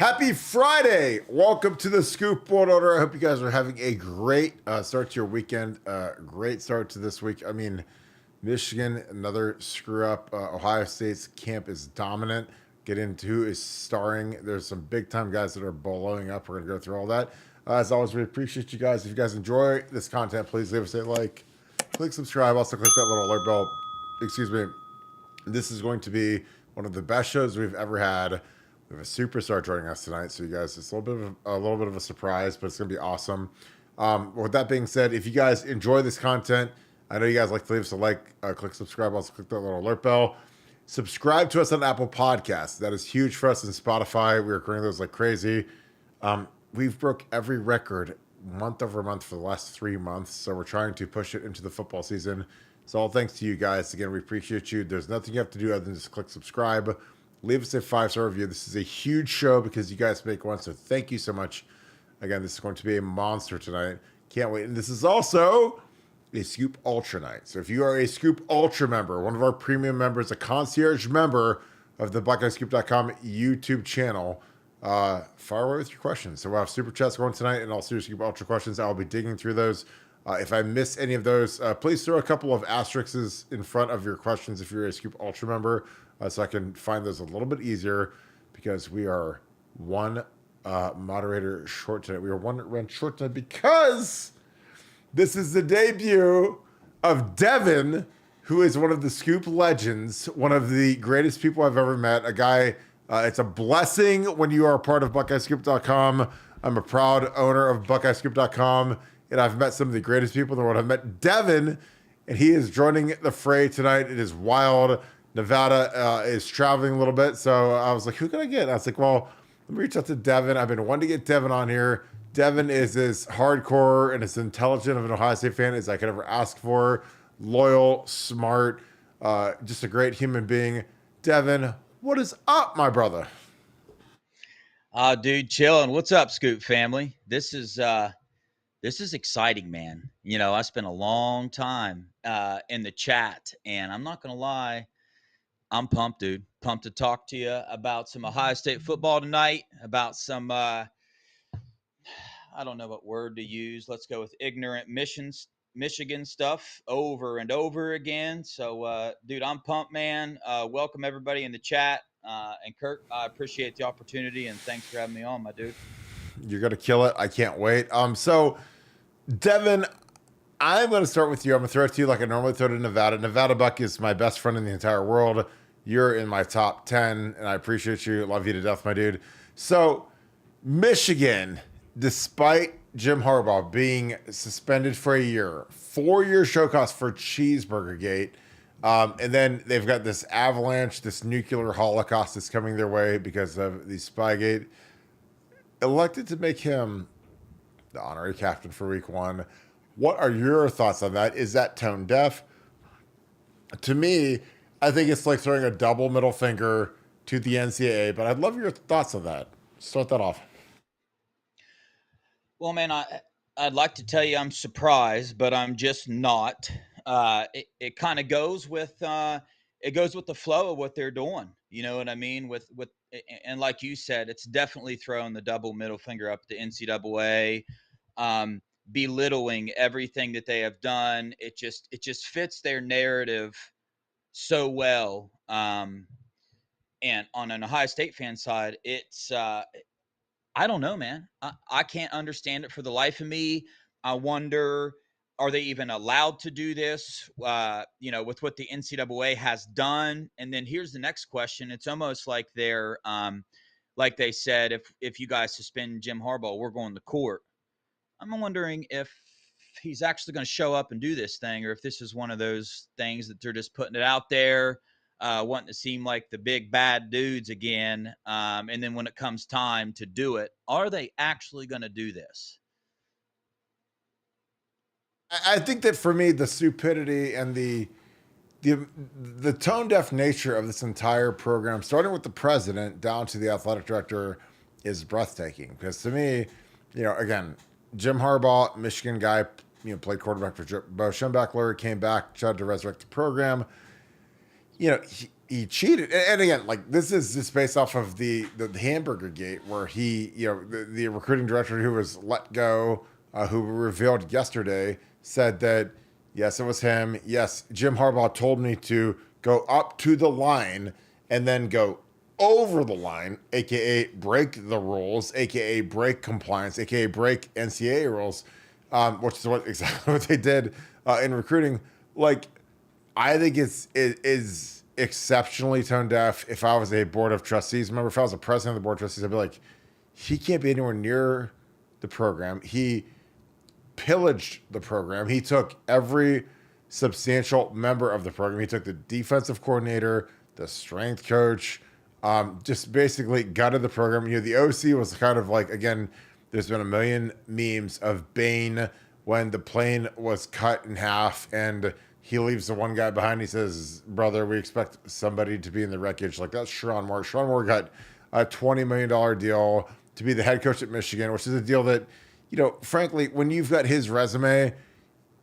Happy Friday! Welcome to the Scoop World Order. I hope you guys are having a great start to your weekend. Great start to this week. I mean, Michigan, another screw up. Ohio State's camp is dominant. Get into who is starring. There's some big time guys that are blowing up. We're going to go through all that. As always, we appreciate you guys. If you guys enjoy this content, please leave us a like, click subscribe. Also, click that little alert bell. Excuse me. This is going to be one of the best shows we've ever had. We have a superstar joining us tonight, so you guys, it's a little bit of a surprise, but it's gonna be awesome. With that being said, if you guys enjoy this content, I know you guys like to leave us a like, click subscribe, also click that little alert bell. Subscribe to us on Apple Podcasts. That is huge for us in Spotify. We're recording those like crazy. We've broke every record month over month for the last 3 months, so we're trying to push it into the football season. So all thanks to you guys. Again, we appreciate you. There's nothing you have to do other than just click subscribe. Leave us a 5-star review. This is a huge show because you guys make one, so thank you so much. Again, this is going to be a monster tonight. Can't wait. And this is also a Scoop Ultra night. So if you are a Scoop Ultra member, one of our premium members, a concierge member of the BuckeyeScoop.com YouTube channel, fire away with your questions. So we'll have Super Chats going tonight and also Scoop Ultra questions. I'll be digging through those. If I miss any of those, please throw a couple of asterisks in front of your questions if you're a Scoop Ultra member. So I can find those a little bit easier because we are one moderator short tonight. We are one run short tonight because this is the debut of Devin, who is one of the Scoop legends, one of the greatest people I've ever met. A guy, it's a blessing when you are a part of BuckeyeScoop.com. I'm a proud owner of BuckeyeScoop.com, and I've met some of the greatest people in the world. I've met Devin, and he is joining the fray tonight. It is wild. Nevada is traveling a little bit, so I was like, who can I get? I was like, well, let me reach out to Devin. I've been wanting to get Devin on here. Devin is as hardcore and as intelligent of an Ohio State fan as I could ever ask for. Loyal, smart, just a great human being. Devin, what is up, my brother? Dude, chilling. What's up, Scoop family? This is exciting, man. You know, I spent a long time in the chat, and I'm not gonna lie, I'm pumped, dude. Pumped to talk to you about some Ohio State football tonight, about some, I don't know what word to use. Let's go with ignorant Michigan stuff over and over again. So, dude, I'm pumped, man. Welcome everybody in the chat. And Kirk, I appreciate the opportunity, and thanks for having me on, my dude. You're going to kill it. I can't wait. So, Devin, I'm going to start with you. I'm going to throw it to you like I normally throw to Nevada. Nevadabuck is my best friend in the entire world. You're in my top 10, and I appreciate you. Love you to death, my dude. So, Michigan, despite Jim Harbaugh being suspended for a year, 4-year show cause for Cheeseburger Gate, and then they've got this avalanche, this nuclear holocaust that's coming their way because of the Spygate, elected to make him the honorary captain for week 1. What are your thoughts on that? Is that tone deaf? To me, I think it's like throwing a double middle finger to the NCAA, but I'd love your thoughts on that. Start that off. Well, man, I'd like to tell you I'm surprised, but I'm just not. It kind of goes with the flow of what they're doing. You know what I mean? And like you said, it's definitely throwing the double middle finger up to NCAA, belittling everything that they have done. It just fits their narrative so well. And on an Ohio State fan side, it's I don't know, man. I can't understand it for the life of me. I wonder, are they even allowed to do this? With what the NCAA has done. And then here's the next question. It's almost like they're, like they said, if you guys suspend Jim Harbaugh, we're going to court. I'm wondering if he's actually going to show up and do this thing, or if this is one of those things that they're just putting it out there, wanting to seem like the big bad dudes again. And then when it comes time to do it, are they actually going to do this? I think that for me, the stupidity and the tone deaf nature of this entire program, starting with the president down to the athletic director, is breathtaking. Because to me, again, Jim Harbaugh, Michigan guy, played quarterback for Bo Schembechler, came back, tried to resurrect the program. he cheated. And again, like this is just based off of the hamburger gate where he, the recruiting director who was let go, who revealed yesterday, said that, yes, it was him. Yes, Jim Harbaugh told me to go up to the line and then go over the line, aka break the rules, aka break compliance, aka break NCAA rules, which is exactly what they did in recruiting. Like, I think it is exceptionally tone deaf. If I was a board of trustees, remember, if I was a president of the board of trustees, I'd be like, he can't be anywhere near the program. He pillaged the program. He took every substantial member of the program. He took the defensive coordinator, the strength coach, just basically gutted the program. The OC was kind of like, again, there's been a million memes of Bane when the plane was cut in half and he leaves the one guy behind. He says, brother, we expect somebody to be in the wreckage. Like, that's Sharon Moore. Sharon Moore got a $20 million deal to be the head coach at Michigan, which is a deal that, frankly, when you've got his resume,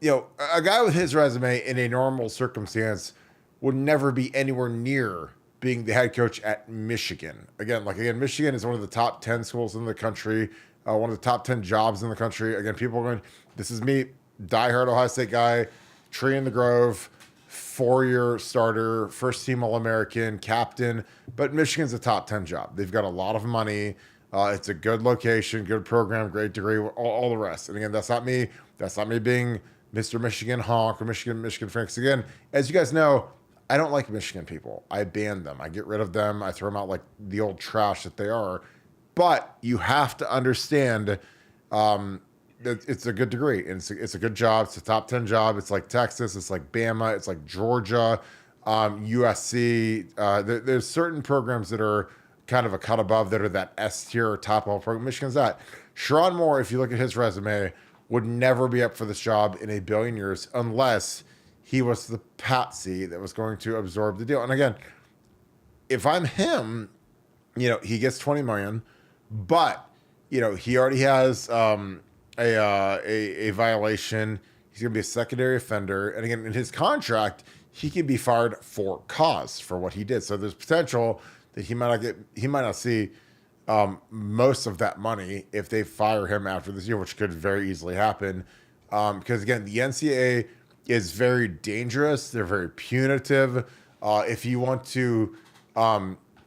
a guy with his resume in a normal circumstance would never be anywhere near being the head coach at Michigan. Again, Michigan is one of the top 10 schools in the country, one of the top 10 jobs in the country. Again, people are going, this is me, diehard Ohio State guy, tree in the grove, 4-year starter, first team All-American, captain. But Michigan's a top 10 job. They've got a lot of money. It's a good location, good program, great degree, all the rest. And again, that's not me. That's not me being Mr. Michigan honk or Michigan Franks. Again, as you guys know, I don't like Michigan people. I ban them. I get rid of them. I throw them out like the old trash that they are. But you have to understand that it's a good degree. And it's a good job. It's a top 10 job. It's like Texas. It's like Bama. It's like Georgia, USC. There's certain programs that are kind of a cut above that are that S tier or top level program. Michigan's that. Sharon Moore, if you look at his resume, would never be up for this job in a billion years unless he was the patsy that was going to absorb the deal. And again, if I'm him, he gets $20 million, but he already has a violation. He's going to be a secondary offender, and again, in his contract, he can be fired for cause for what he did. So there's potential that he might not see most of that money if they fire him after this year, which could very easily happen. Because again, the NCAA is very dangerous. They're very punitive. If you want to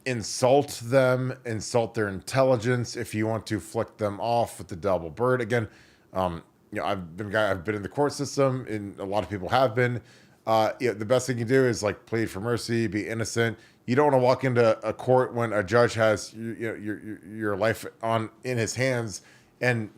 insult them, insult their intelligence, if you want to flick them off with the double bird, again, I've been in the court system, and a lot of people have been. The best thing you can do is like plead for mercy, be innocent. You don't want to walk into a court when a judge has your life in his hands and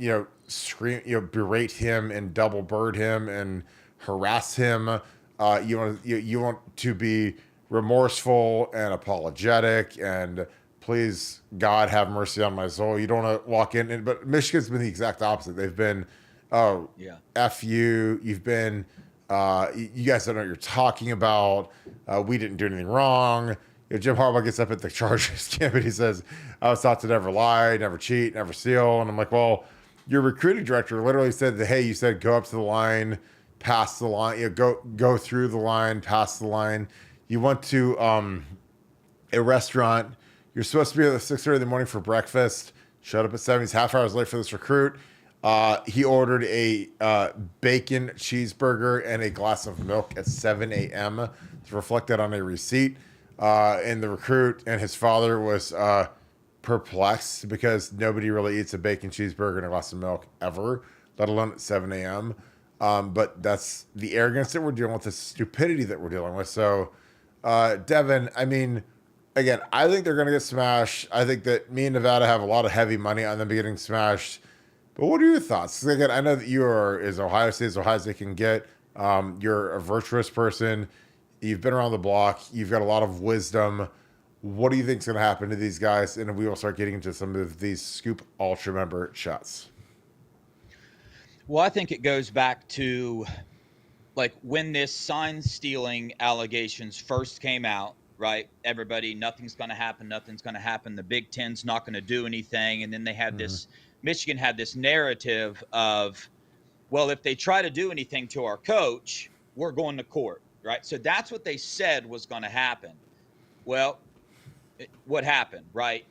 scream, berate him and double bird him and harass him. You want to be remorseful and apologetic and please God have mercy on my soul. You don't want to walk in, but Michigan's been the exact opposite. They've been, oh yeah, F you. You've been, you guys don't know what you're talking about. We didn't do anything wrong. Jim Harbaugh gets up at the Chargers camp and he says, I was taught to never lie, never cheat, never steal. And I'm like, well, your recruiting director literally said that, hey, you said go up to the line, pass the line, go through the line, pass the line. You went to a restaurant. You're supposed to be at 6:30 in the morning for breakfast. Showed up at 7. He's half hours late for this recruit. He ordered a bacon cheeseburger and a glass of milk at 7 a.m. It's reflected on a receipt. And the recruit and his father was perplexed because nobody really eats a bacon cheeseburger and a glass of milk ever, let alone at 7 a.m. But that's the arrogance that we're dealing with, the stupidity that we're dealing with. So, Devin, I mean, again, I think they're going to get smashed. I think that me and Nevada have a lot of heavy money on them getting smashed. But what are your thoughts? Again, I know that you are as Ohio State as they can get. You're a virtuous person. You've been around the block. You've got a lot of wisdom. What do you think is going to happen to these guys? And we will start getting into some of these Scoop Ultra member shots. Well, I think it goes back to like when this sign stealing allegations first came out, right? Everybody, nothing's going to happen. Nothing's going to happen. The Big Ten's not going to do anything. And then they had this, Michigan had this narrative of, well, if they try to do anything to our coach, we're going to court. right? So that's what they said was going to happen. Well, what happened, right?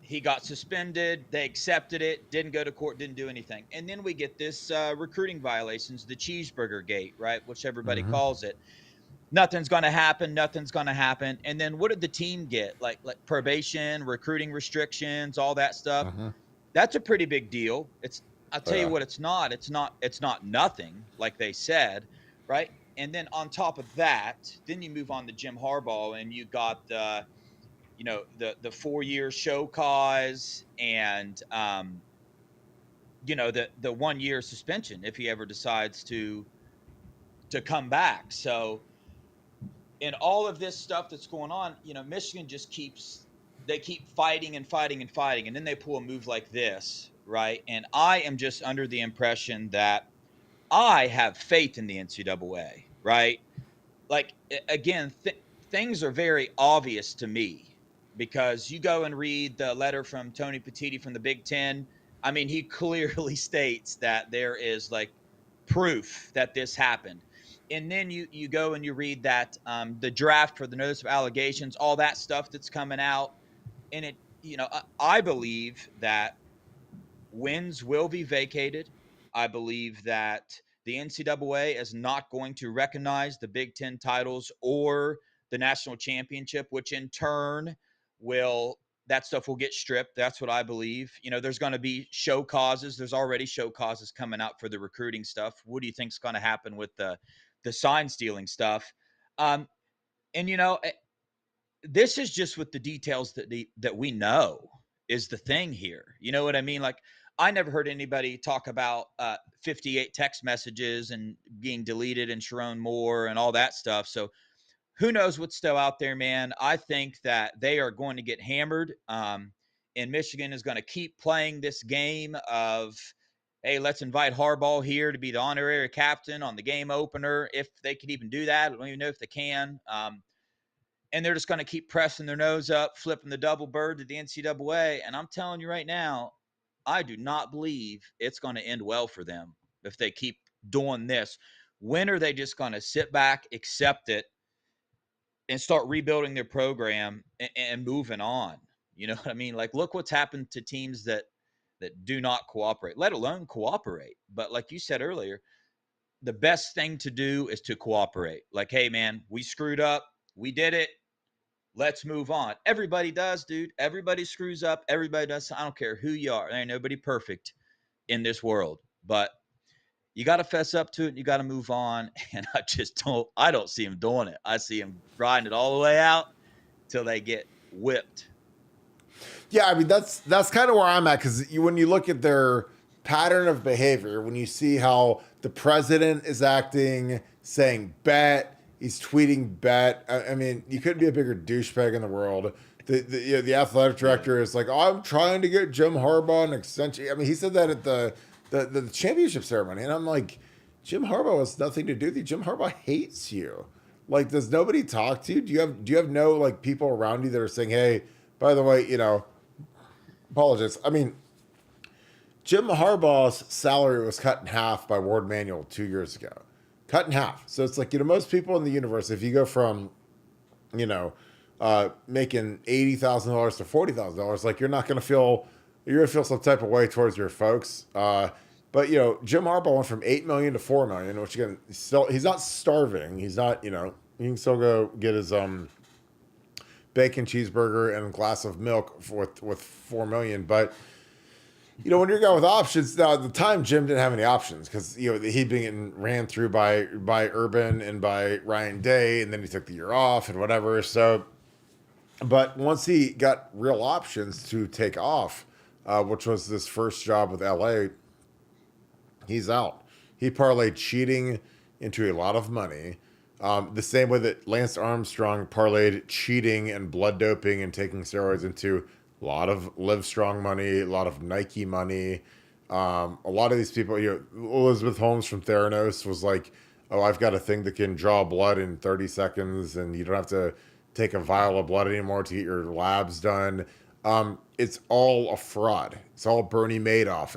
He got suspended. They accepted it. Didn't go to court. Didn't do anything. And then we get this recruiting violations, the cheeseburger gate, right? Which everybody Mm-hmm. calls it. Nothing's going to happen. Nothing's going to happen. And then what did the team get? Like probation, recruiting restrictions, all that stuff. Mm-hmm. That's a pretty big deal. I'll Oh, tell you yeah. what, it's not nothing like they said, right? And then on top of that, then you move on to Jim Harbaugh, and you got the 4 year show cause, and the 1 year suspension if he ever decides to come back. So in all of this stuff that's going on, Michigan just keep fighting and fighting and fighting, and then they pull a move like this, right? And I am just under the impression that I have faith in the NCAA, right? Like, again, things are very obvious to me, because you go and read the letter from Tony Petitti from the Big Ten. I mean, he clearly states that there is like proof that this happened. And then you go and you read that the draft for the notice of allegations, all that stuff that's coming out, and I believe that wins will be vacated. I believe that the NCAA is not going to recognize the Big Ten titles or the national championship, which in turn that stuff will get stripped. That's what I believe. There's going to be show causes. There's already show causes coming out for the recruiting stuff. What do you think is going to happen with the sign stealing stuff? And this is just with the details that we know is the thing here. You know what I mean? Like, I never heard anybody talk about 58 text messages and being deleted and Sharon Moore and all that stuff. So who knows what's still out there, man. I think that they are going to get hammered. And Michigan is going to keep playing this game of, hey, let's invite Harbaugh here to be the honorary captain on the game opener. If they could even do that, I don't even know if they can. And they're just going to keep pressing their nose up, flipping the double bird to the NCAA. And I'm telling you right now, I do not believe it's going to end well for them if they keep doing this. When are they just going to sit back, accept it, and start rebuilding their program and moving on? You know what I mean? Like, look what's happened to teams that do not cooperate, let alone cooperate. But like you said earlier, the best thing to do is to cooperate. Like, hey, man, we screwed up. We did it. Let's move on. Everybody does, dude. Everybody screws up. Everybody does. I don't care who you are. There ain't nobody perfect in this world. But you got to fess up to it. And you got to move on. And I don't see them doing it. I see them riding it all the way out till they get whipped. Yeah, I mean that's kind of where I'm at, because when you look at their pattern of behavior, when you see how the president is acting, saying bet, he's tweeting bet. I mean, you couldn't be a bigger douchebag in the world. The athletic director is like, oh, I'm trying to get Jim Harbaugh an extension. I mean, he said that at the championship ceremony, and I'm like, Jim Harbaugh has nothing to do with you. Jim Harbaugh hates you. Like, does nobody talk to you? Do you have no like people around you that are saying, hey, by the way, apologies. I mean, Jim Harbaugh's salary was cut in half by Ward Manuel 2 years ago. Cut in half. So it's like, most people in the universe, if you go from, making $80,000 to $40,000, like you're going to feel some type of way towards your folks. But Jim Harbaugh went from $8 million to $4 million, which again, he's not starving. He's not, he can still go get his bacon cheeseburger and a glass of milk with $4 million. But when you're going with options, now at the time Jim didn't have any options, because he'd been getting ran through by Urban and by Ryan Day, and then he took the year off and whatever. So, but once he got real options to take off, which was this first job with LA, he's out. He parlayed cheating into a lot of money. The same way that Lance Armstrong parlayed cheating and blood doping and taking steroids into a lot of Livestrong money, a lot of Nike money. A lot of these people, Elizabeth Holmes from Theranos was like, oh, I've got a thing that can draw blood in 30 seconds and you don't have to take a vial of blood anymore to get your labs done. It's all a fraud. It's all Bernie Madoff.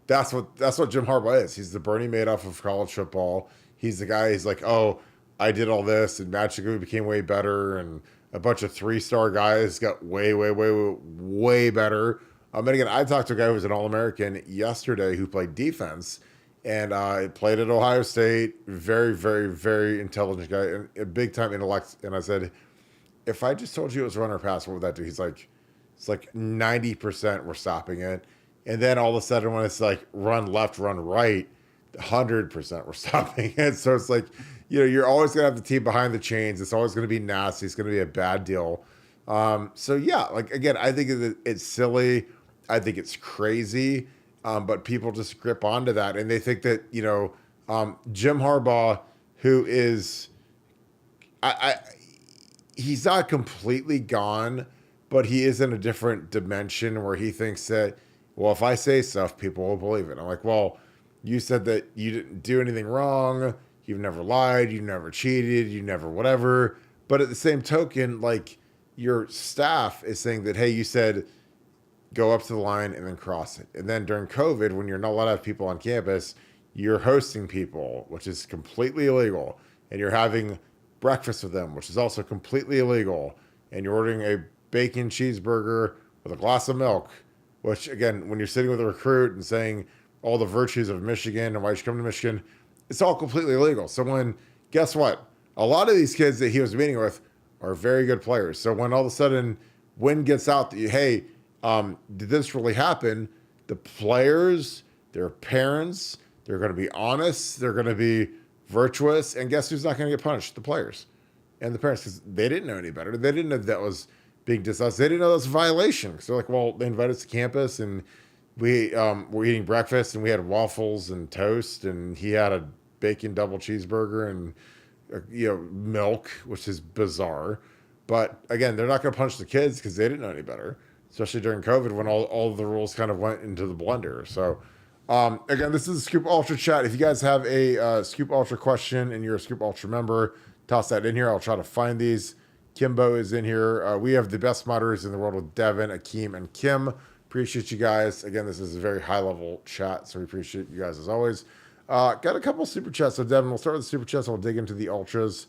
That's what Jim Harbaugh is. He's the Bernie Madoff of college football. He's the guy, he's like, oh, I did all this and magically became way better, and a bunch of 3-star guys got way, way, way, way, way better. And again, I talked to a guy who was an All-American yesterday who played defense and played at Ohio State. Very, very, very intelligent guy and a big time intellect. And I said, if I just told you it was run or pass, what would that do? He's like, it's like 90% we're stopping it. And then all of a sudden when it's like run left, run right, 100% we're stopping it. So it's like, you're always going to have the team behind the chains. It's always going to be nasty. It's going to be a bad deal. So yeah, like again, I think it's silly. I think it's crazy. But people just grip onto that. And they think that, Jim Harbaugh, who is, he's not completely gone, but he is in a different dimension where he thinks that, well, if I say stuff, people will believe it. I'm like, well, you said that you didn't do anything wrong. You've never lied. You never cheated. You never whatever. But at the same token, like your staff is saying that, hey, you said go up to the line and then cross it. And then during COVID, when you're not allowed to have people on campus, you're hosting people, which is completely illegal. And you're having breakfast with them, which is also completely illegal. And you're ordering a bacon cheeseburger with a glass of milk, which again, when you're sitting with a recruit and saying all the virtues of Michigan and why you should come to Michigan, it's all completely illegal. So when, guess what? A lot of these kids that he was meeting with are very good players. So when all of a sudden wind gets out that hey, did this really happen? The players, their parents, they're going to be honest. They're going to be virtuous. And guess who's not going to get punished? The players and the parents, because they didn't know any better. They didn't know that was being dishonest. They didn't know that was a violation. So they're like, well, they invited us to campus and we were eating breakfast and we had waffles and toast and he had a bacon double cheeseburger and milk, which is bizarre. But again, they're not going to punish the kids because they didn't know any better, especially during COVID when all of the rules kind of went into the blender. So again, this is a Scoop Ultra chat. If you guys have a Scoop Ultra question and you're a Scoop Ultra member, toss that in here. I'll try to find these. Kimbo is in here. We have the best moderators in the world with Devin, Akeem, and Kim. Appreciate you guys. Again, this is a very high-level chat, so we appreciate you guys as always. Got a couple super chats. So, Devin, we'll start with the super chats. We'll dig into the ultras.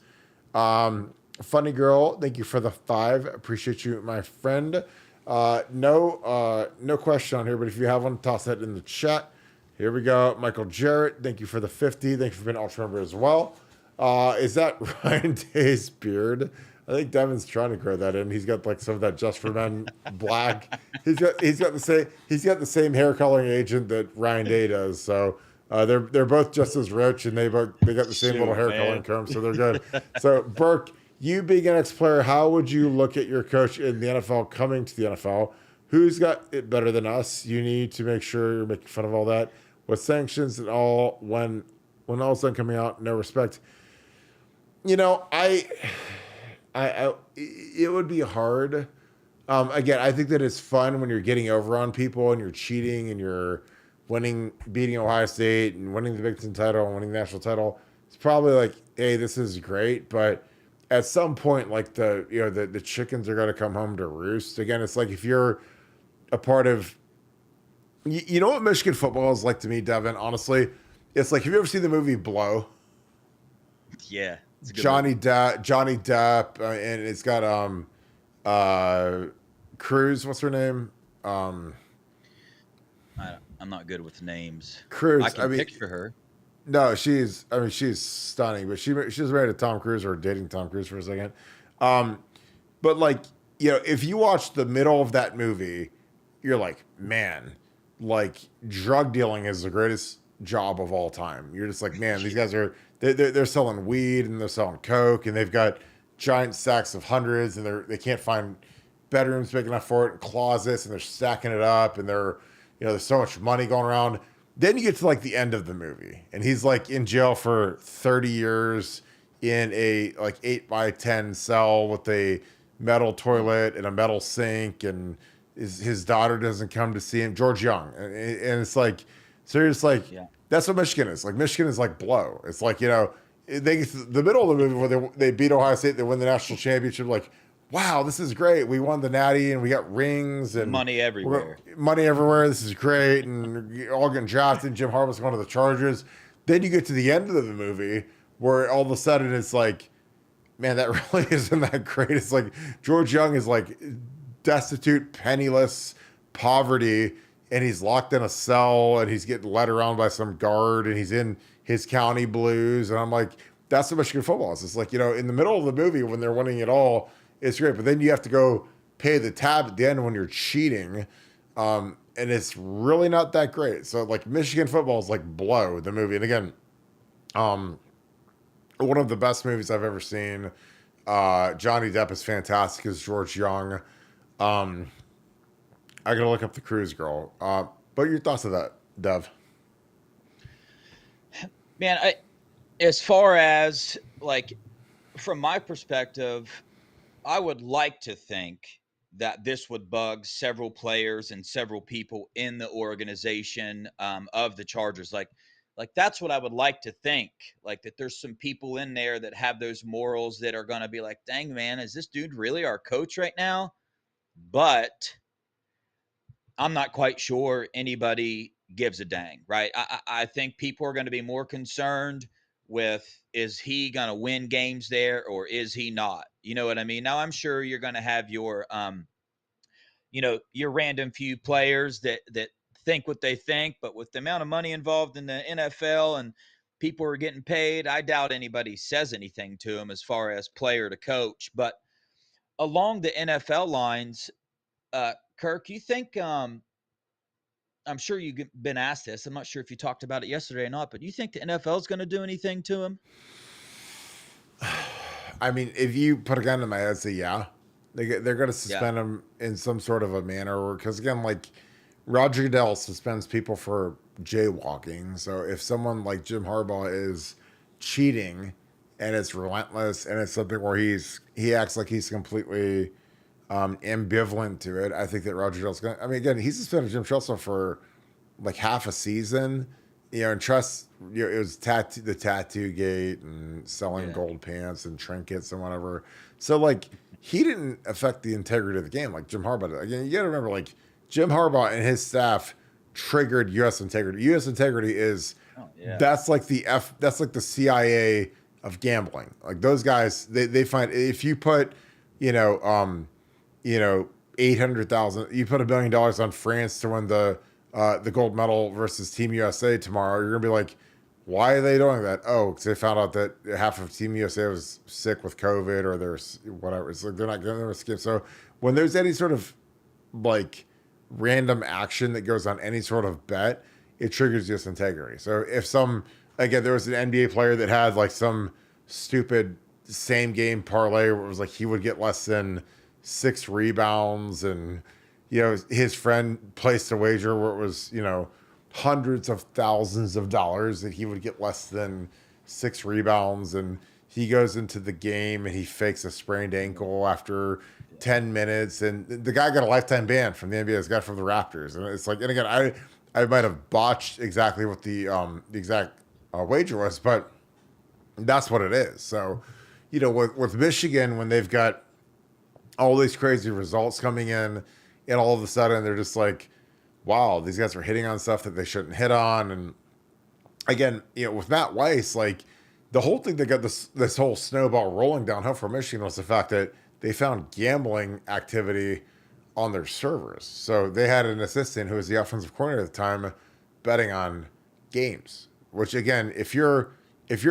Funny Girl, thank you for the 5. Appreciate you, my friend. No question on here, but if you have one, toss that in the chat. Here we go. Michael Jarrett, thank you for the 50. Thank you for being an ultra member as well. Is that Ryan Day's beard? I think Devin's trying to grow that in. He's got like some of that Just for Men black. He's got the same hair coloring agent that Ryan Day does. So they're both just as rich, and they got the same little hair coloring term, so they're good. So Burke, you being an ex-player, how would you look at your coach in the NFL coming to the NFL? Who's got it better than us? You need to make sure you're making fun of all that. With sanctions and all, when all's done coming out, no respect. It would be hard. Again, I think that it's fun when you're getting over on people and you're cheating and you're beating Ohio State and winning the Big Ten title and winning the national title. It's probably like, hey, this is great, but at some point, like the chickens are going to come home to roost. Again, it's like if you're a part of, you know what Michigan football is like to me, Devin. Honestly, it's like, have you ever seen the movie Blow? Yeah. Johnny Depp, and it's got Cruz. What's her name? I'm not good with names. Cruz. I can picture her. No, she's stunning, but she was married to Tom Cruise or dating Tom Cruise for a second. But like, if you watch the middle of that movie, you're like, man, like drug dealing is the greatest job of all time. You're just like, man, these guys are. They're selling weed and they're selling coke and they've got giant stacks of hundreds and they can't find bedrooms big enough for it and closets and they're stacking it up and there's so much money going around. Then you get to like the end of the movie and he's like in jail for 30 years in a like 8x10 cell with a metal toilet and a metal sink and his daughter doesn't come to see him. George Young. And it's like, so you're just like, yeah. That's what Michigan is. Like Michigan is like Blow. It's like, the middle of the movie where they beat Ohio State, they win the national championship. Like, wow, this is great. We won the Natty and we got rings and money everywhere. This is great. And all getting drafted. Jim Harbaugh's going to the Chargers. Then you get to the end of the movie where all of a sudden it's like, man, that really isn't that great. It's like George Young is like destitute, penniless, poverty, and he's locked in a cell and he's getting led around by some guard and he's in his county blues. And I'm like, that's what Michigan football is. It's like, in the middle of the movie when they're winning it all, it's great. But then you have to go pay the tab at the end when you're cheating. And it's really not that great. So like Michigan football is like Blow, the movie. And again, one of the best movies I've ever seen. Johnny Depp is fantastic as George Young. I gotta look up the Cruise Girl. But your thoughts of that, Dev? Man, as far as like from my perspective, I would like to think that this would bug several players and several people in the organization of the Chargers. Like that's what I would like to think. Like that there's some people in there that have those morals that are going to be like, dang man, is this dude really our coach right now? But I'm not quite sure anybody gives a dang, right? I think people are going to be more concerned with, is he going to win games there or is he not? You know what I mean? Now I'm sure you're going to have your random few players that think what they think, but with the amount of money involved in the NFL and people are getting paid, I doubt anybody says anything to them as far as player to coach. But along the NFL lines, Kirk, you think I'm sure you've been asked this. I'm not sure if you talked about it yesterday or not, but you think the NFL is going to do anything to him? I mean, if you put a gun to my head, say yeah. They're going to Yeah. suspend him in some sort of a manner. Because, again, like Roger Goodell suspends people for jaywalking. So if someone like Jim Harbaugh is cheating and it's relentless and it's something where he acts like he's completely ambivalent to it, I think that Roger Goodell's going to. I mean, again, he suspended Jim Tressel for like half a season. And trust, it was the tattoo gate and selling Yeah. gold pants and trinkets and whatever. So like he didn't affect the integrity of the game like Jim Harbaugh did. Again, you got to remember, like Jim Harbaugh and his staff triggered U.S. integrity. U.S. integrity is Oh, yeah. that's like that's like the CIA of gambling. Like those guys, they find if you put, you know, 800,000, you put $1 billion on France to win the gold medal versus Team USA tomorrow, you're gonna be like, why are they doing that? Oh, because they found out that half of Team USA was sick with COVID or there's whatever. It's like they're not going to skip. So when there's any sort of like random action that goes on any sort of bet, it triggers just integrity. So if again, there was an NBA player that had like some stupid same game parlay where it was like he would get less than 6 rebounds and his friend placed a wager where it was, hundreds of thousands of dollars that he would get less than 6 rebounds. And he goes into the game and he fakes a sprained ankle after 10 minutes. And the guy got a lifetime ban from the NBA. This guy from the Raptors. And it's like, and again, I might have botched exactly what the exact wager was, but that's what it is. So, with Michigan, when they've got all these crazy results coming in, and all of a sudden they're just like, wow, these guys are hitting on stuff that they shouldn't hit on. And again, with Matt Weiss, like the whole thing that got this whole snowball rolling downhill for Michigan was the fact that they found gambling activity on their servers. So they had an assistant who was the offensive coordinator at the time betting on games, which again, if you're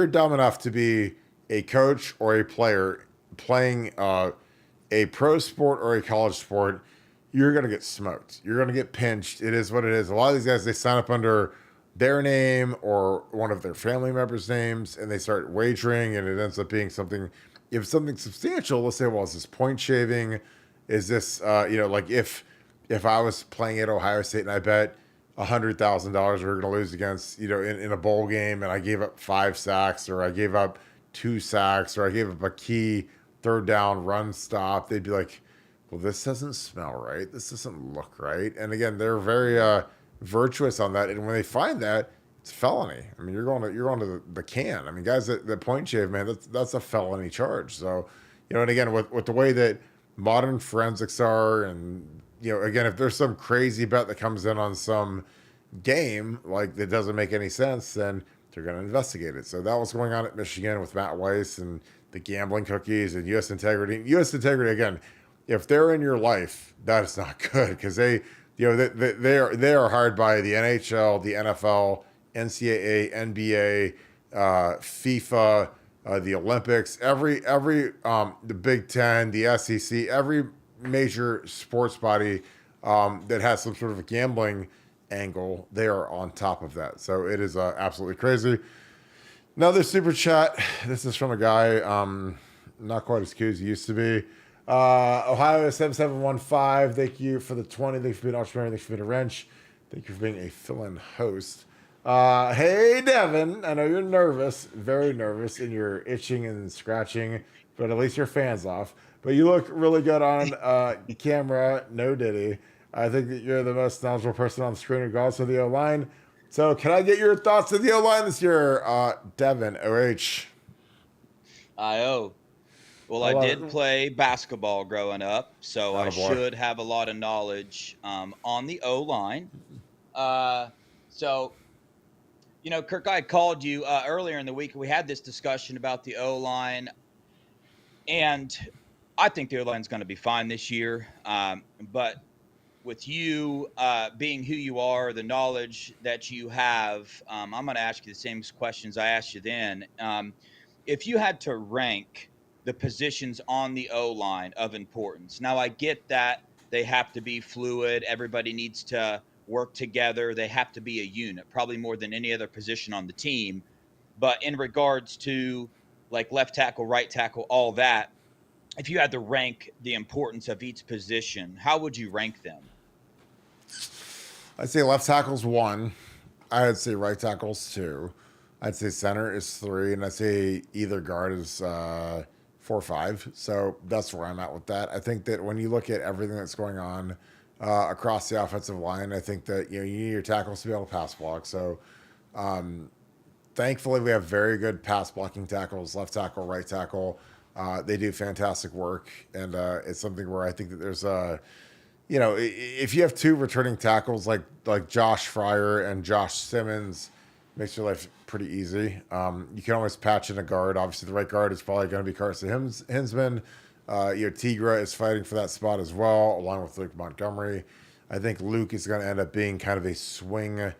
dumb enough to be a coach or a player playing a pro sport or a college sport, you're going to get smoked. You're going to get pinched. It is what it is. A lot of these guys, they sign up under their name or one of their family members' names, and they start wagering, and it ends up being something. If something substantial, let's say, well, is this point shaving? Is this, like if I was playing at Ohio State and I bet $100,000 we were going to lose against, in a bowl game, and I gave up 5 sacks, or I gave up 2 sacks, or I gave up a key third down run stop, they'd be like, well, this doesn't smell right. This doesn't look right. And again, they're very virtuous on that. And when they find that, it's felony. I mean, you're going to the can. I mean, guys that point shave, man, that's a felony charge. So, and again, with the way that modern forensics are, and again, if there's some crazy bet that comes in on some game like that doesn't make any sense, then they're going to investigate it. So that was going on at Michigan with Matt Weiss and the gambling cookies and U.S. Integrity. U.S. Integrity, again, if they're in your life, that is not good because they are hired by the NHL, the NFL, NCAA, NBA, FIFA, the Olympics, every the Big Ten, the SEC, every major sports body that has some sort of a gambling angle, they are on top of that. So it is absolutely crazy. Another super chat. This is from a guy not quite as cute as he used to be. Ohio 7715. Thank you for the 20. Thank you for being an entrepreneur. Thank you for being a wrench. Thank you for being a fill-in host. Hey, Devin. I know you're nervous, very nervous, and you're itching and scratching, but at least your fan's off. But you look really good on camera. No diddy. I think that you're the most knowledgeable person on the screen regardless of the O-line. So can I get your thoughts of the O-line this year, Devin, OH? I.O. Well, I did play basketball growing up, so I should have a lot of knowledge on the O-line. So, you know, Kirk, I called you earlier in the week. We had this discussion about the O-line, and I think the O-line is going to be fine this year. But with you being who you are, the knowledge that you have, I'm going to ask you the same questions I asked you then. If you had to rank the positions on the O-line of importance, now I get that they have to be fluid. Everybody needs to work together. They have to be a unit, probably more than any other position on the team. But in regards to like left tackle, right tackle, all that, if you had to rank the importance of each position, how would you rank them? I'd say left tackle's 1. I'd say right tackle's 2. I'd say center is 3, and I'd say either guard is 4 or 5. So that's where I'm at with that. I think that when you look at everything that's going on across the offensive line, I think that you need your tackles to be able to pass block. So thankfully, we have very good pass blocking tackles, left tackle, right tackle. They do fantastic work, and it's something where I think that there's if you have 2 returning tackles like Josh Fryer and Josh Simmons, makes your life pretty easy. You can always patch in a guard. Obviously, the right guard is probably going to be Carson Hinsman. Tigra is fighting for that spot as well, along with Luke Montgomery. I think Luke is going to end up being kind of a swing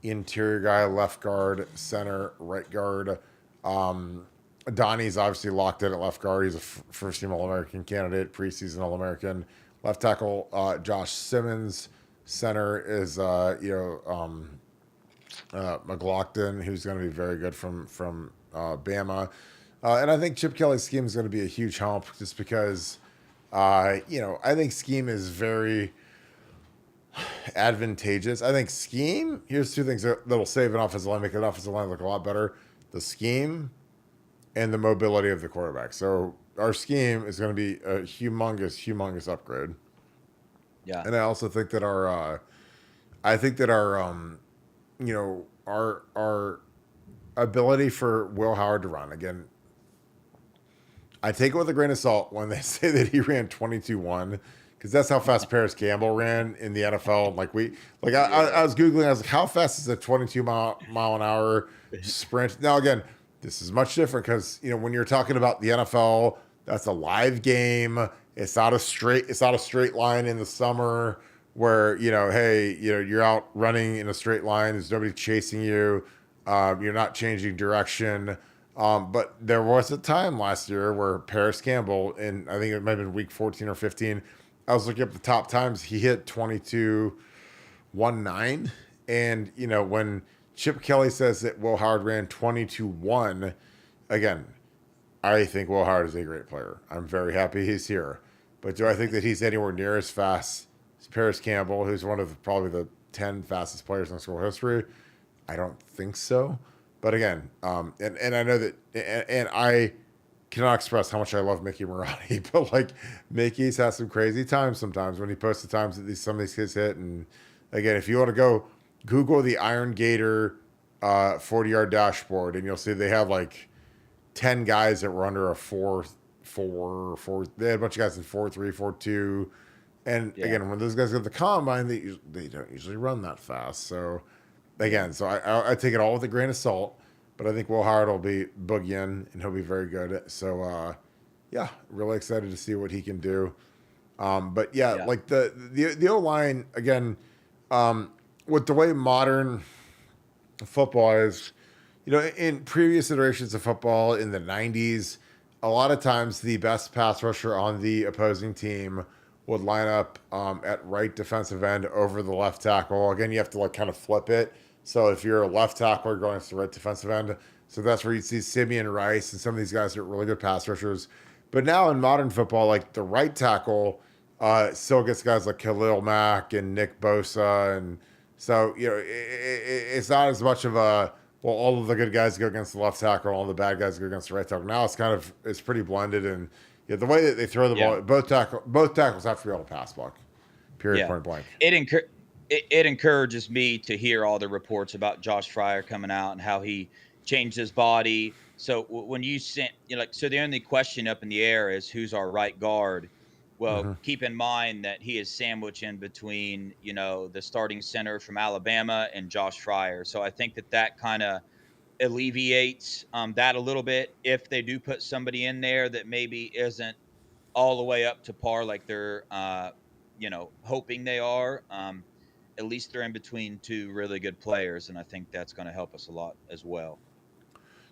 interior guy, left guard, center, right guard. Donnie's obviously locked in at left guard. He's a first-team All-American candidate, preseason All-American. Left tackle, Josh Simmons. Center is, McLaughlin, who's going to be very good from Bama. And I think Chip Kelly's scheme is going to be a huge help just because, I think scheme is very advantageous. I think scheme, here's 2 things that'll save an offensive line, make an offensive line look a lot better. The scheme and the mobility of the quarterback. So our scheme is going to be a humongous upgrade. Yeah. And I also think that our ability for Will Howard to run, again, I take it with a grain of salt when they say that he ran 22-1, because that's how fast Paris Campbell ran in the NFL. I was Googling, I was like, how fast is a 22 mile an hour sprint? Now, again, this is much different because, when you're talking about the NFL, that's a live game. It's not a straight line in the summer where, you're out running in a straight line. There's nobody chasing you. You're not changing direction. But there was a time last year where Paris Campbell, and I think it might have been week 14 or 15, I was looking up the top times. He hit 22-19. And, when Chip Kelly says that Will Howard ran 22-1, again, I think Will Howard is a great player. I'm very happy he's here. But do I think that he's anywhere near as fast as Paris Campbell, who's one of probably the 10 fastest players in school history? I don't think so. But again, and I know that, and I cannot express how much I love Mickey Marotti, but Mickey's has some crazy times sometimes when he posts the times that some of these kids hit. And again, if you want to go Google the Iron Gator 40-yard dashboard, and you'll see they have 10 guys that were under a 4.4. They had a bunch of guys in 4.3, 4.2. And again, when those guys go to the combine, they don't usually run that fast. So again, I take it all with a grain of salt. but I think Will Howard will be boogieing and he'll be very good. So yeah, really excited to see what he can do. But yeah, Yeah. like the O line again, with the way modern football is, in previous iterations of football in the 90s, a lot of times the best pass rusher on the opposing team would line up at right defensive end over the left tackle. Again, you have to like kind of flip it. So if you're a left tackle, you're going to the right defensive end. So that's where you see Simeon Rice and some of these guys are really good pass rushers. But now in modern football, like the right tackle still gets guys like Khalil Mack and Nick Bosa. And so, it's not as much of a, well, all of the good guys go against the left tackle, all the bad guys go against the right tackle. Now it's pretty blended. And the way that they throw the Yeah. ball, both tackles have to be able to pass block. Period. Yeah. Point blank. It encourages me to hear all the reports about Josh Fryer coming out and how he changed his body. So when you sent, so the only question up in the air is who's our right guard. Well, keep in mind that he is sandwiched in between, the starting center from Alabama and Josh Fryer. So I think that kind of alleviates that a little bit. If they do put somebody in there that maybe isn't all the way up to par like they're, hoping they are, at least they're in between two really good players, and I think that's going to help us a lot as well.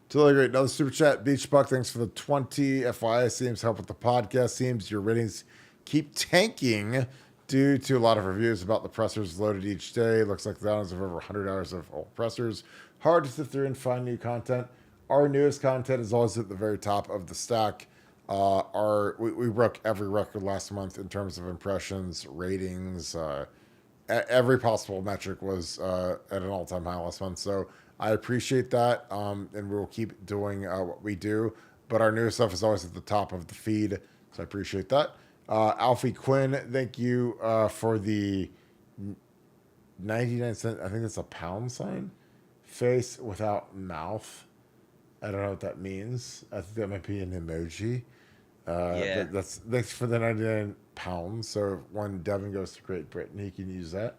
Totally great. Another super chat. Beach Buck, thanks for the 20. FYI, seems help with the podcast. Seems your ratings keep tanking due to a lot of reviews about the pressers loaded each day. Looks like the downloads of over 100 hours of old pressers. Hard to sift through and find new content. Our newest content is always at the very top of the stack. We broke every record last month in terms of impressions, ratings. Every possible metric was at an all-time high last month. So I appreciate that, and we'll keep doing what we do. But our newest stuff is always at the top of the feed, so I appreciate that. Alfie Quinn, thank you for the 99 cent, I think that's a pound sign, face without mouth. I don't know what that means. I think that might be an emoji. Yeah. That's thanks for the 99 pounds. So when Devin goes to Great Britain, he can use that.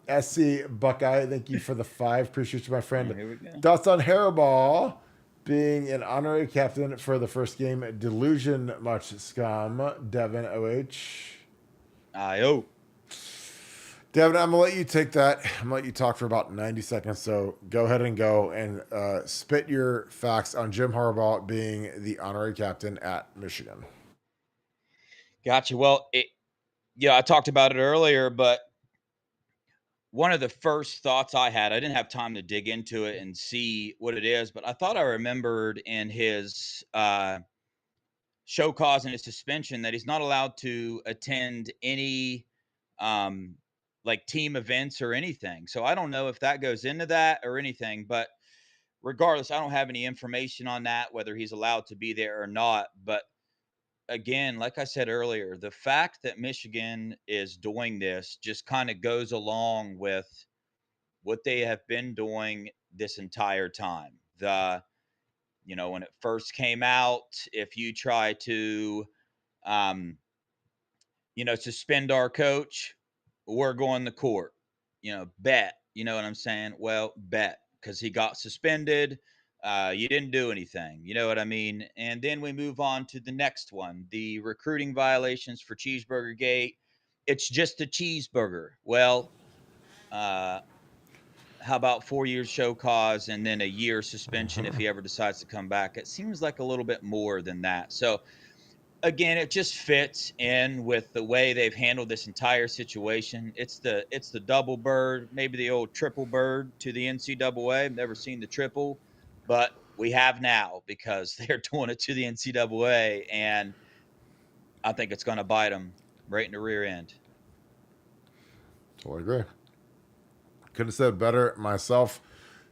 SC Buckeye, thank you for the 5. Appreciate you, my friend. Here we go. Thoughts on Hairball being an honorary captain for the first game? Delusion much scum. Devin OH. I-O. Devin, I'm gonna let you take that. I'm gonna let you talk for about 90 seconds. So go ahead and go and spit your facts on Jim Harbaugh being the honorary captain at Michigan. Gotcha. Well, I talked about it earlier, but one of the first thoughts I had, I didn't have time to dig into it and see what it is, but I thought I remembered in his show cause and his suspension that he's not allowed to attend any like team events or anything. So I don't know if that goes into that or anything, but regardless, I don't have any information on that, whether he's allowed to be there or not. But again, like I said earlier, the fact that Michigan is doing this just kind of goes along with what they have been doing this entire time. When it first came out, if you try to, um, suspend our coach, we're going to court. Bet. You know what I'm saying? Well, bet because he got suspended. You didn't do anything. You know what I mean? And then we move on to the next one, the recruiting violations for Cheeseburger Gate. It's just a cheeseburger. Well, how about 4 years show cause and then a year suspension if he ever decides to come back? It seems like a little bit more than that. So again, it just fits in with the way they've handled this entire situation. It's the double bird, maybe the old triple bird to the NCAA. I've never seen the triple, but we have now because they're doing it to the NCAA, and I think it's going to bite them right in the rear end. Totally agree. Couldn't have said better myself.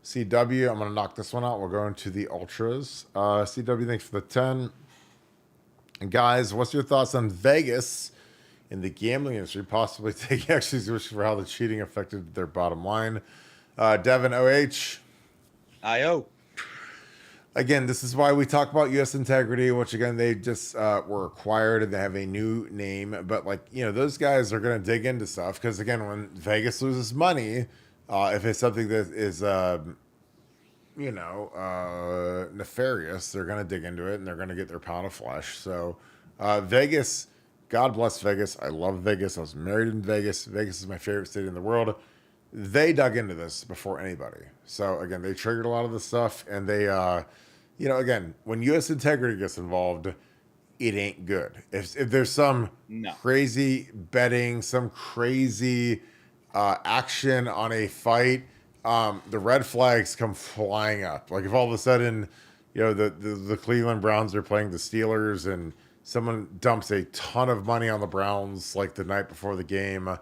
CW, I'm going to knock this one out. We'll go into the Ultras. CW, thanks for the 10. And guys, what's your thoughts on Vegas in the gambling industry possibly taking action for how the cheating affected their bottom line? Devin OH. I-O. Again, this is why we talk about U.S. integrity, which again, they just were acquired and they have a new name. But those guys are going to dig into stuff because again, when Vegas loses money, if it's something that is nefarious, they're going to dig into it and they're going to get their pound of flesh. So, Vegas, God bless Vegas. I love Vegas. I was married in Vegas. Vegas is my favorite city in the world. They dug into this before anybody. So, again, they triggered a lot of the stuff. And they, again, when U.S. integrity gets involved, it ain't good. If there's some No. crazy betting, some crazy action on a fight, the red flags come flying up. Like if all of a sudden, the Cleveland Browns are playing the Steelers and someone dumps a ton of money on the Browns like the night before the game,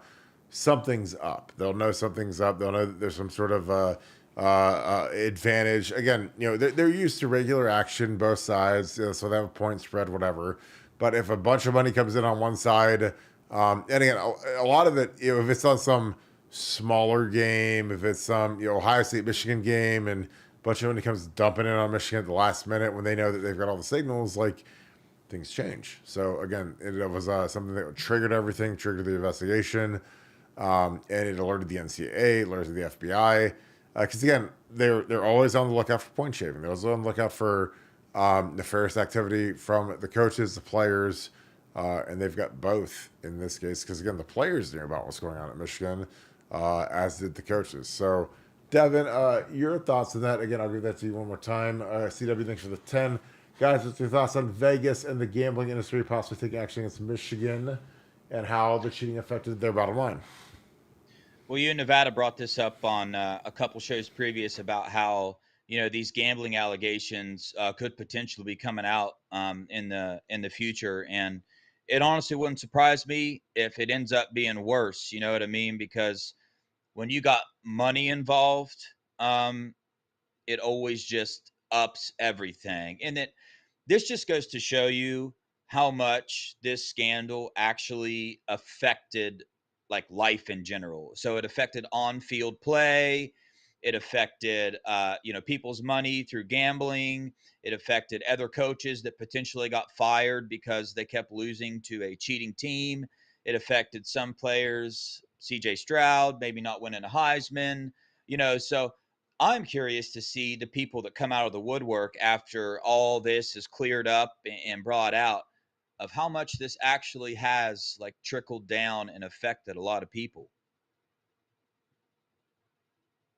something's up. They'll know something's up. They'll know that there's some sort of advantage. Again, they're used to regular action, both sides, so they have a point spread, whatever. But if a bunch of money comes in on one side, and again, a lot of it, if it's on some smaller game, if it's some Ohio State Michigan game, and a bunch of money comes dumping in on Michigan at the last minute when they know that they've got all the signals, like things change. So again, it was something that triggered everything, triggered the investigation, and it alerted the NCAA, alerted the FBI. Because again, they're always on the lookout for point shaving. They're always on the lookout for nefarious activity from the coaches, the players, and they've got both in this case. Because again, the players knew about what's going on at Michigan, as did the coaches. So, Devin, your thoughts on that? Again, I'll give that to you one more time. CW, thanks for the 10. Guys, what's your thoughts on Vegas and the gambling industry possibly taking action against Michigan and how the cheating affected their bottom line? Well, you in Nevada brought this up on a couple shows previous about how these gambling allegations could potentially be coming out in the future, and it honestly wouldn't surprise me if it ends up being worse. You know what I mean? Because when you got money involved, um, it always just ups everything, and this just goes to show you how much this scandal actually affected like life in general. So it affected on-field play, it affected people's money through gambling, it affected other coaches that potentially got fired because they kept losing to a cheating team. It affected some players, CJ Stroud maybe not winning a Heisman, so I'm curious to see the people that come out of the woodwork after all this is cleared up and brought out, of how much this actually has like trickled down and affected a lot of people.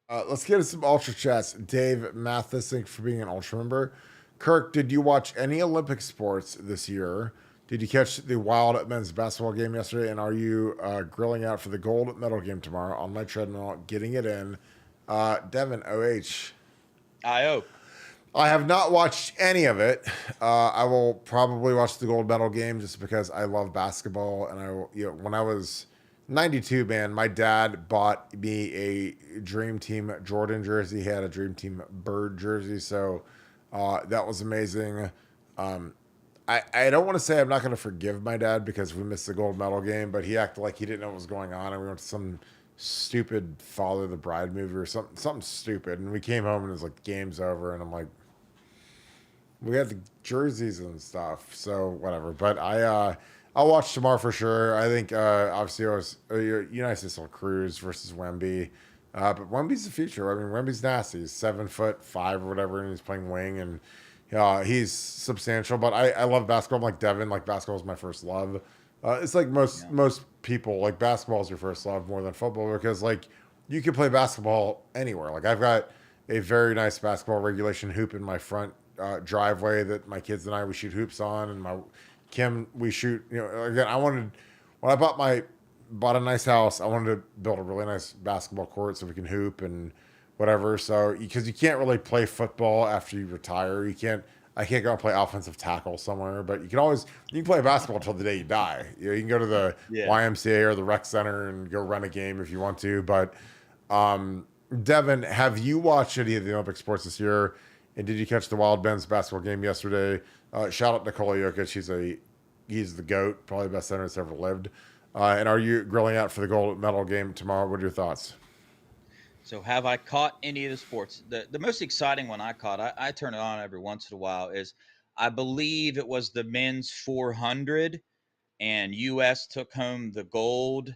Let's get into some Ultra chats. Dave Mathis, thank you for being an Ultra member. Kirk, did you watch any Olympic sports this year? Did you catch the wild men's basketball game yesterday? And are you grilling out for the gold medal game tomorrow on my treadmill, getting it in? Devin, OH. I I have not watched any of it. I will probably watch the gold medal game just because I love basketball. And I will, when I was 92, man, my dad bought me a Dream Team Jordan jersey. He had a Dream Team Bird jersey. So that was amazing. I don't want to say I'm not going to forgive my dad because we missed the gold medal game, but he acted like he didn't know what was going on. And we went to some stupid Father the Bride movie or something stupid. And we came home and it was like, the game's over. And I'm like, we had the jerseys and stuff, so whatever. But I'll watch tomorrow for sure. I think obviously it was United States Cruz versus Wemby, but Wemby's the future. I mean, Wemby's nasty. He's 7'5" or whatever, and he's playing wing, and he's substantial. But I love basketball. I'm like Devin. Like basketball is my first love. It's like most people, like basketball is your first love more than football because like you can play basketball anywhere. Like I've got a very nice basketball regulation hoop in my front driveway that my kids and we shoot hoops on, and my Kim we shoot. Again, when I bought a nice house, I wanted to build a really nice basketball court so we can hoop and whatever. So because you can't really play football after you retire, I can't go and play offensive tackle somewhere, but you can play basketball until the day you die. You can go to the YMCA or the rec center and go run a game if you want to. But Devin, have you watched any of the Olympic sports this year? And did you catch the Wild men's basketball game yesterday? Shout out Nikola Jokic. He's the GOAT, probably the best center that's ever lived. And are you grilling out for the gold medal game tomorrow? What are your thoughts? So have I caught any of the sports? The most exciting one I caught, I turn it on every once in a while, is I believe it was the men's 400, and U.S. took home the gold.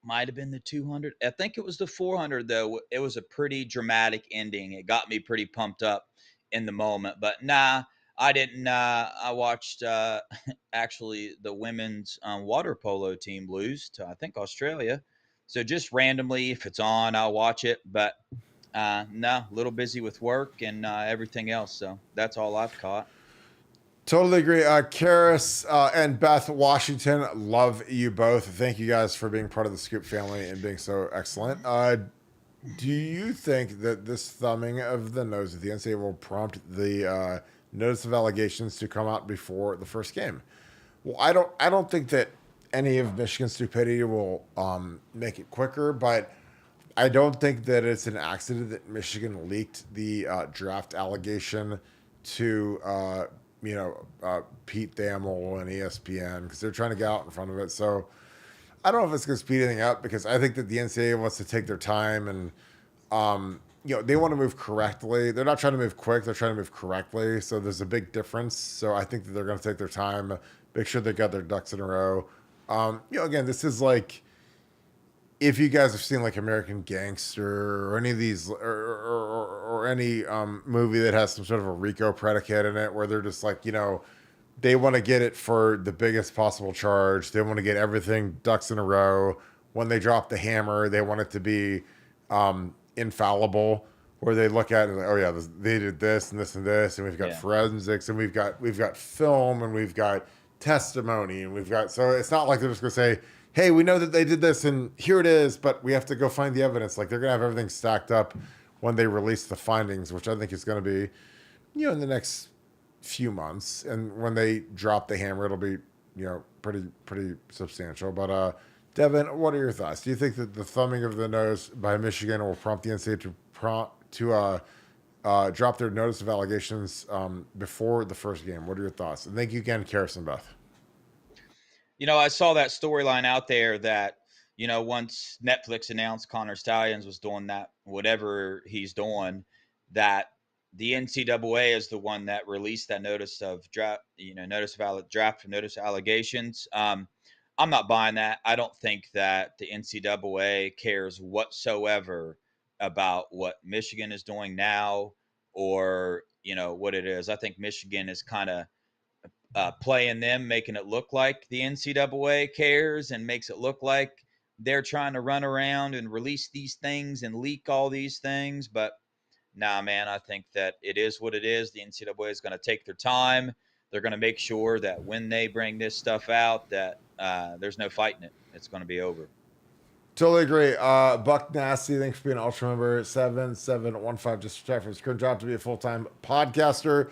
might have been the 200. I think it was the 400 though. It was a pretty dramatic ending. It got me pretty pumped up in the moment. But nah, I didn't. I watched actually the women's water polo team lose to, I think, Australia. So just randomly, if it's on, I'll watch it. But no, a little busy with work and everything else. So that's all I've caught. Totally agree. Karis and Beth Washington, love you both. Thank you guys for being part of the Scoop family and being so excellent. Do you think that this thumbing of the nose of the NCAA will prompt the notice of allegations to come out before the first game? Well, I don't think that any of Michigan's stupidity will make it quicker, but I don't think that it's an accident that Michigan leaked the draft allegation to Pete Thamel and ESPN because they're trying to get out in front of it. So I don't know if it's going to speed anything up because I think that the NCAA wants to take their time and they want to move correctly. They're not trying to move quick; they're trying to move correctly. So there's a big difference. So I think that they're going to take their time, make sure they got their ducks in a row. Again, this is like, if you guys have seen like American Gangster or any of these or any movie that has some sort of a RICO predicate in it where they're just like, they want to get it for the biggest possible charge. They want to get everything ducks in a row. When they drop the hammer, they want it to be infallible, where they look at it like, oh yeah, they did this and this and this, and we've got forensics and we've got film and we've got testimony and we've got, so it's not like they're just gonna say, hey, we know that they did this and here it is, but we have to go find the evidence. Like, they're going to have everything stacked up when they release the findings, which I think is going to be, in the next few months. And when they drop the hammer, it'll be, pretty substantial. But Devin, what are your thoughts? Do you think that the thumbing of the nose by Michigan will prompt the NCAA to drop their notice of allegations before the first game? What are your thoughts? And thank you again, Karis and Beth. I saw that storyline out there that, once Netflix announced Connor Stallions was doing that, whatever he's doing, that the NCAA is the one that released that notice of draft, notice of allegations. I'm not buying that. I don't think that the NCAA cares whatsoever about what Michigan is doing now or, what it is. I think Michigan is kind of playing them, making it look like the NCAA cares and makes it look like they're trying to run around and release these things and leak all these things. But nah, man, I think that it is what it is. The NCAA is going to take their time. They're going to make sure that when they bring this stuff out, that there's no fighting it. It's going to be over. Totally agree. Buck Nasty, thanks for being an Ultra member. 7715, just check for his current job to be a full-time podcaster.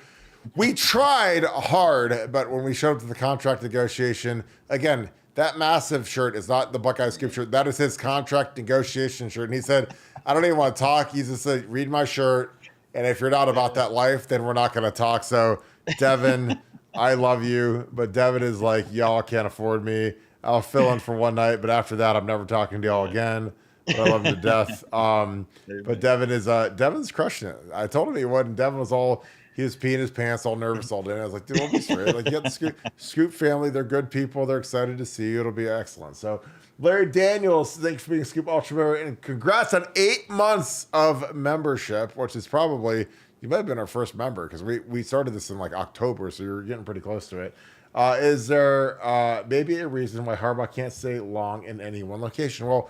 We tried hard, but when we showed up to the contract negotiation, again, that massive shirt is not the Buckeye Scoop shirt. That is his contract negotiation shirt. And he said, I don't even want to talk. He just said, read my shirt. And if you're not about that life, then we're not going to talk. So, Devin, I love you. But Devin is like, y'all can't afford me. I'll fill in for one night. But after that, I'm never talking to y'all again. But I love him to death. But Devin's crushing it. I told him he would. And Devin was all... He was peeing his pants, all nervous all day. And I was like, dude, don't be straight. Like, you got the Scoop family. They're good people. They're excited to see you. It'll be excellent. So, Larry Daniels, thanks for being Scoop Ultra member. And congrats on 8 months of membership, which is probably, you might have been our first member because we started this in like October. So you're getting pretty close to it. Is there maybe a reason why Harbaugh can't stay long in any one location? Well,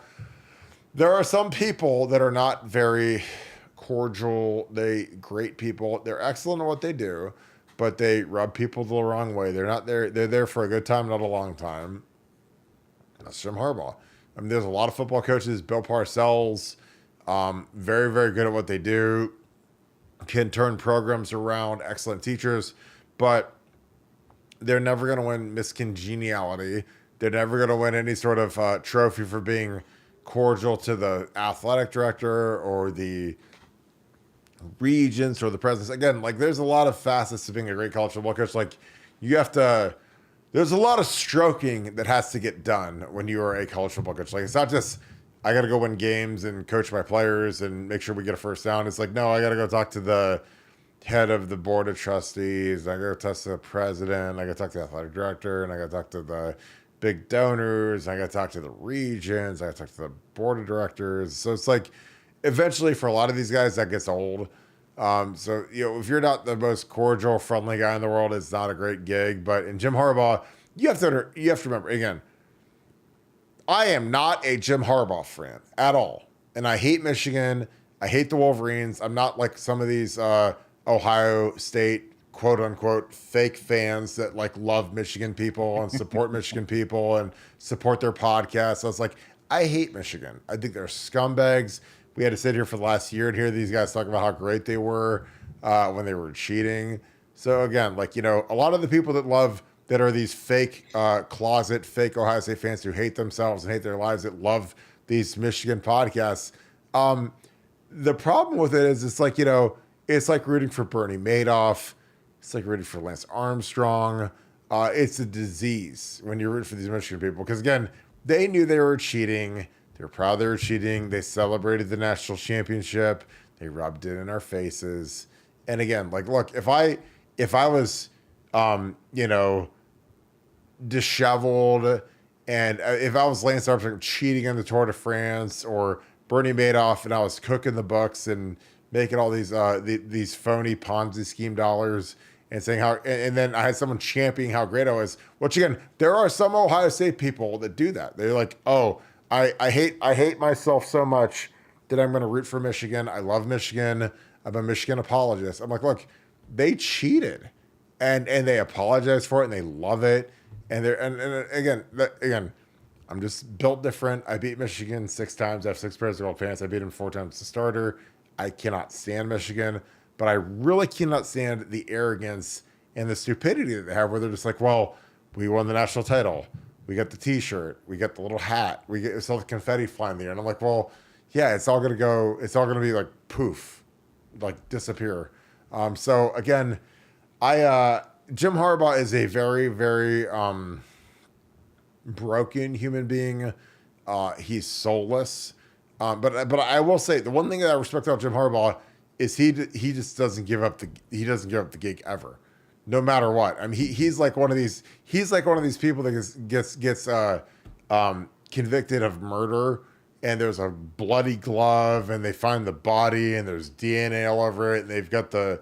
there are some people that are not very cordial, great people. They're excellent at what they do, but they rub people the wrong way. They're there for a good time, not a long time. That's Jim Harbaugh. I mean, there's a lot of football coaches, Bill Parcells, very, very good at what they do, can turn programs around, excellent teachers, but they're never going to win Miss Congeniality. They're never going to win any sort of trophy for being cordial to the athletic director or the regents or the presidents. Again, like, there's a lot of facets to being a great college football coach. Like, there's a lot of stroking that has to get done when you are a college football coach. Like, it's not just, I got to go win games and coach my players and make sure we get a first down. It's like, no, I got to go talk to the head of the board of trustees. I got to talk to the president. I got to talk to the athletic director, and I got to talk to the big donors. I got to talk to the regions. I got to talk to the board of directors. So it's like, eventually, for a lot of these guys, that gets old. So if you're not the most cordial, friendly guy in the world, it's not a great gig. But in Jim Harbaugh, you have to remember again. I am not a Jim Harbaugh fan at all, and I hate Michigan. I hate the Wolverines. I'm not like some of these Ohio State quote unquote fake fans that like love Michigan people and support Michigan people and support their podcasts. I was like, I hate Michigan. I think they're scumbags. We had to sit here for the last year and hear these guys talk about how great they were when they were cheating. So again, like, a lot of the people that are these fake closet fake Ohio State fans who hate themselves and hate their lives that love these Michigan podcasts. The problem with it is it's like rooting for Bernie Madoff. It's like rooting for Lance Armstrong. It's a disease when you're rooting for these Michigan people. Because again, they knew they were cheating. They were proud they were cheating. They celebrated the national championship. They rubbed it in our faces. And again, like, look, if I was, disheveled, and if I was Lance Armstrong cheating in the Tour de France, or Bernie Madoff, and I was cooking the books and making all these phony Ponzi scheme dollars and saying and then I had someone championing how great I was. Which again, there are some Ohio State people that do that. They're like, oh, I hate myself so much that I'm going to root for Michigan. I love Michigan. I'm a Michigan apologist. I'm like, look, they cheated, and they apologize for it, and they love it. And again, I'm just built different. I beat Michigan 6 times. I have 6 pairs of gold pants. I beat them 4 times as a starter. I cannot stand Michigan, but I really cannot stand the arrogance and the stupidity that they have, where they're just like, well, we won the national title. We got the T-shirt. We got the little hat. We saw the confetti flying there. And I'm like, well, yeah, it's all going to be like poof, like disappear. So again, Jim Harbaugh is a very, very broken human being. He's soulless. But I will say the one thing that I respect about Jim Harbaugh is he just doesn't give up the gig ever, no matter what. I mean, he's like one of these people that gets convicted of murder, and there's a bloody glove, and they find the body, and there's DNA all over it, and they've got the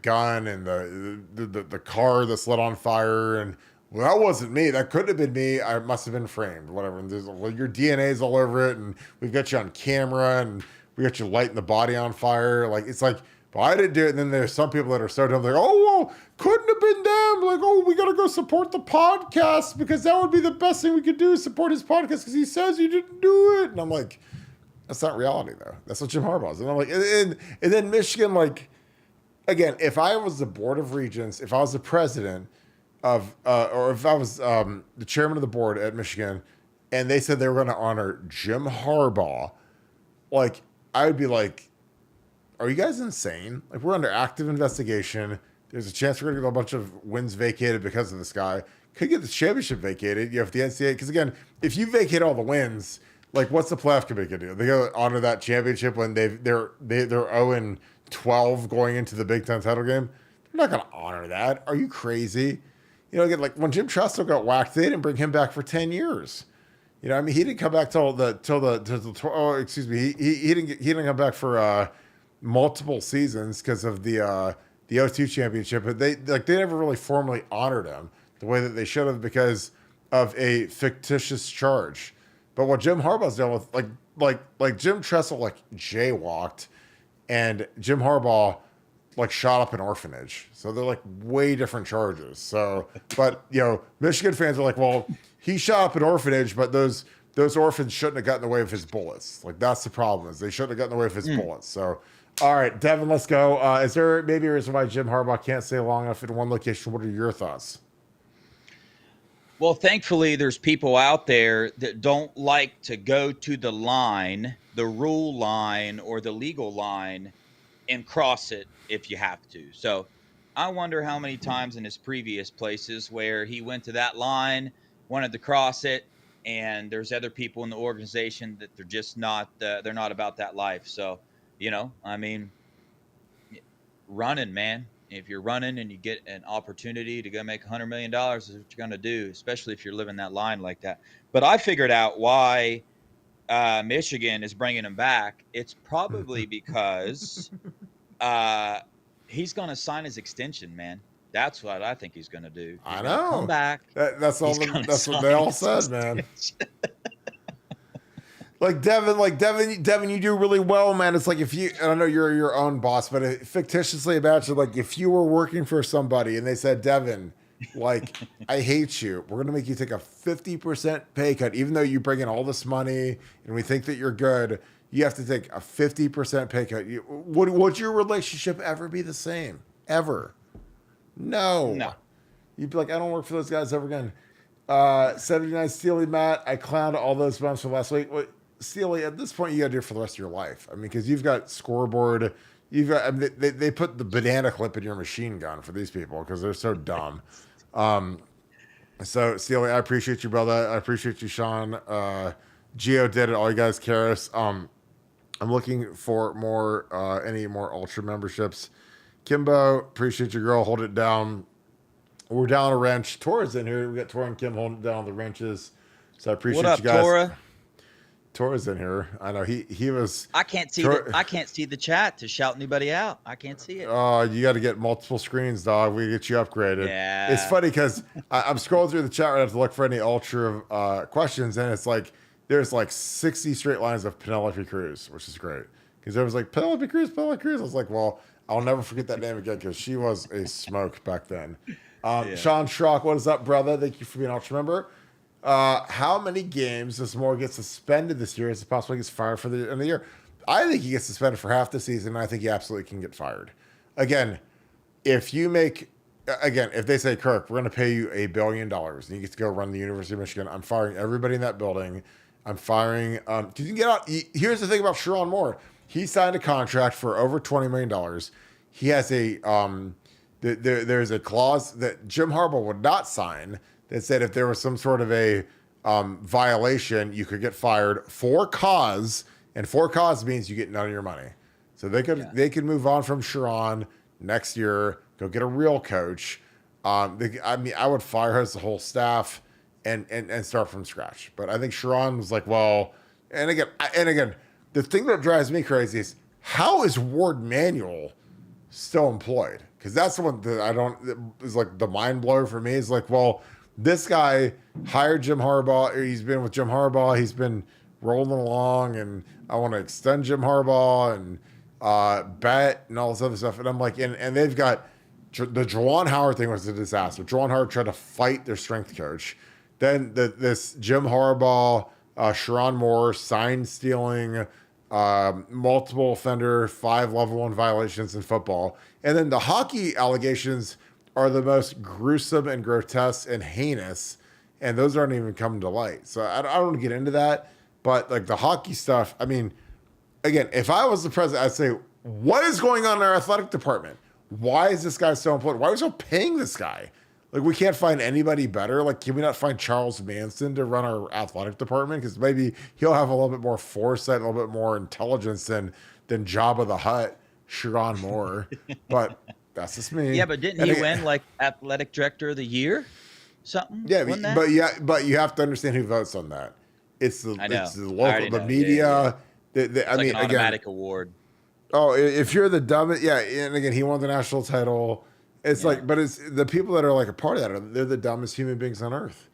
gun and the car that's lit on fire, and well, that wasn't me. That couldn't have been me. I must have been framed. Whatever. And your DNA's all over it, and we've got you on camera, and we got you lighting the body on fire. Like, it's like, well, I didn't do it. And then there's some people that are so dumb. Like, oh, well, couldn't have been them. Like, oh, we got to go support the podcast because that would be the best thing we could do, support his podcast because he says you didn't do it. And I'm like, that's not reality, though. That's what Jim Harbaugh is. And I'm like, and then Michigan, like, again, if I was the board of regents, if I was the president of, or if I was the chairman of the board at Michigan, and they said they were going to honor Jim Harbaugh, like, I would be like, are you guys insane? Like, we're under active investigation. There's a chance we're going to get a bunch of wins vacated because of this guy. Could get the championship vacated. You have the NCAA. Because again, if you vacate all the wins, like, what's the playoff committee going to do? They going to honor that championship when they're 0-12 going into the Big Ten title game? They're not going to honor that. Are you crazy? Again, like when Jim Tressel got whacked, they didn't bring him back for 10 years. I mean, he didn't come back till the he didn't come back for multiple seasons because of the O2 championship, but they never really formally honored him the way that they should have because of a fictitious charge. But what Jim Harbaugh's done with like Jim Tressel like jaywalked, and Jim Harbaugh like shot up an orphanage. So they're like way different charges. So, but Michigan fans are like, well, he shot up an orphanage, but those orphans shouldn't have gotten away with his bullets. Like, that's the problem, is they shouldn't have gotten away with his bullets. So, all right, Devin, let's go. Is there maybe a reason why Jim Harbaugh can't stay long enough in one location? What are your thoughts? Well, thankfully, there's people out there that don't like to go to the line, the rule line or the legal line, and cross it if you have to. So I wonder how many times in his previous places where he went to that line, wanted to cross it, and there's other people in the organization that they're just not, they're not about that life. So, I mean, running, man, if you're running and you get an opportunity to go make $100 million, is what you're going to do, especially if you're living that line like that. But I figured out why Michigan is bringing him back. It's probably because he's going to sign his extension, man. That's what I think he's going to do. He's I going to come know. back. That's all. He's going to That's what sign they all his said, man. extension. Devin, you do really well, man. It's like if you, I don't know, you're your own boss, but fictitiously imagine like if you were working for somebody and they said, Devin, like, I hate you. We're gonna make you take a 50% pay cut, even though you bring in all this money and we think that you're good. You have to take a 50% pay cut. Would your relationship ever be the same? Ever? No. No. You'd be like, I don't work for those guys ever again. 79 Steely Matt, I clowned all those bumps from last week. What, Steely, at this point, you got to do it for the rest of your life. I mean, because you've got scoreboard. You've got. I mean, they put the banana clip in your machine gun for these people because they're so dumb. So Steely, I appreciate you, brother. I appreciate you, Sean. Gio did it. All you guys care. I'm looking for more. Any more Ultra memberships? Kimbo, appreciate your girl. Hold it down. We're down a wrench. Tora's in here. We got Tora and Kim holding down the wrenches. So I appreciate What up, you guys. Tora? Tora's in here. I know he was. I can't see the chat to shout anybody out. I can't see it. Oh, you got to get multiple screens, dog. We get you upgraded. Yeah. It's funny because I'm scrolling through the chat right now to look for any Ultra questions, and it's like there's like 60 straight lines of Penelope Cruz, which is great because there was like Penelope Cruz. I was like, well, I'll never forget that name again because she was a smoke back then. Sean Schrock, what is up, brother? Thank you for being an Ultra member. How many games does Moore get suspended this year as it possibly gets fired for the end of the year? I think he gets suspended for half the season. And I think he absolutely can get fired. Again, if they say, Kirk, we're going to pay you $1 billion and you get to go run the University of Michigan, I'm firing everybody in that building. I'm firing, because you can get out. Here's the thing about Sherrone Moore. He signed a contract for over $20 million. He has there's a clause that Jim Harbaugh would not sign that said if there was some sort of a violation, you could get fired for cause, and for cause means you get none of your money. So they could move on from Sherrone next year, go get a real coach. I would fire his whole staff and start from scratch. But I think Sherrone was like, well, and again, the thing that drives me crazy is how is Ward Manuel still employed? Because that's the one that is like the mind blower for me. Is like, well, this guy hired Jim Harbaugh. Or he's been with Jim Harbaugh. He's been rolling along, and I want to extend Jim Harbaugh and bet and all this other stuff. And I'm like, and they've got the Juwan Howard thing was a disaster. Juwan Howard tried to fight their strength coach. Then this Jim Harbaugh, Sherrone Moore, sign stealing, multiple offender, 5 level 1 violations in football. And then the hockey allegations are the most gruesome and grotesque and heinous, and those aren't even coming to light. So I don't want to get into that, but like the hockey stuff, I mean, again, if I was the president, I'd say, what is going on in our athletic department? Why is this guy so important? Why are we still paying this guy? Like, we can't find anybody better. Like, can we not find Charles Manson to run our athletic department? Because maybe he'll have a little bit more foresight, a little bit more intelligence than Jabba the Hutt, Sherrone Moore. But that's just me. Yeah, but didn't he win like athletic director of the year? Something? Yeah, but you have to understand who votes on that. It's the local, the media. Yeah. It's like an automatic award. Oh, if you're the dumbest, yeah, and again, he won the national title. It's like, but it's the people that are like a part of that they're the dumbest human beings on earth.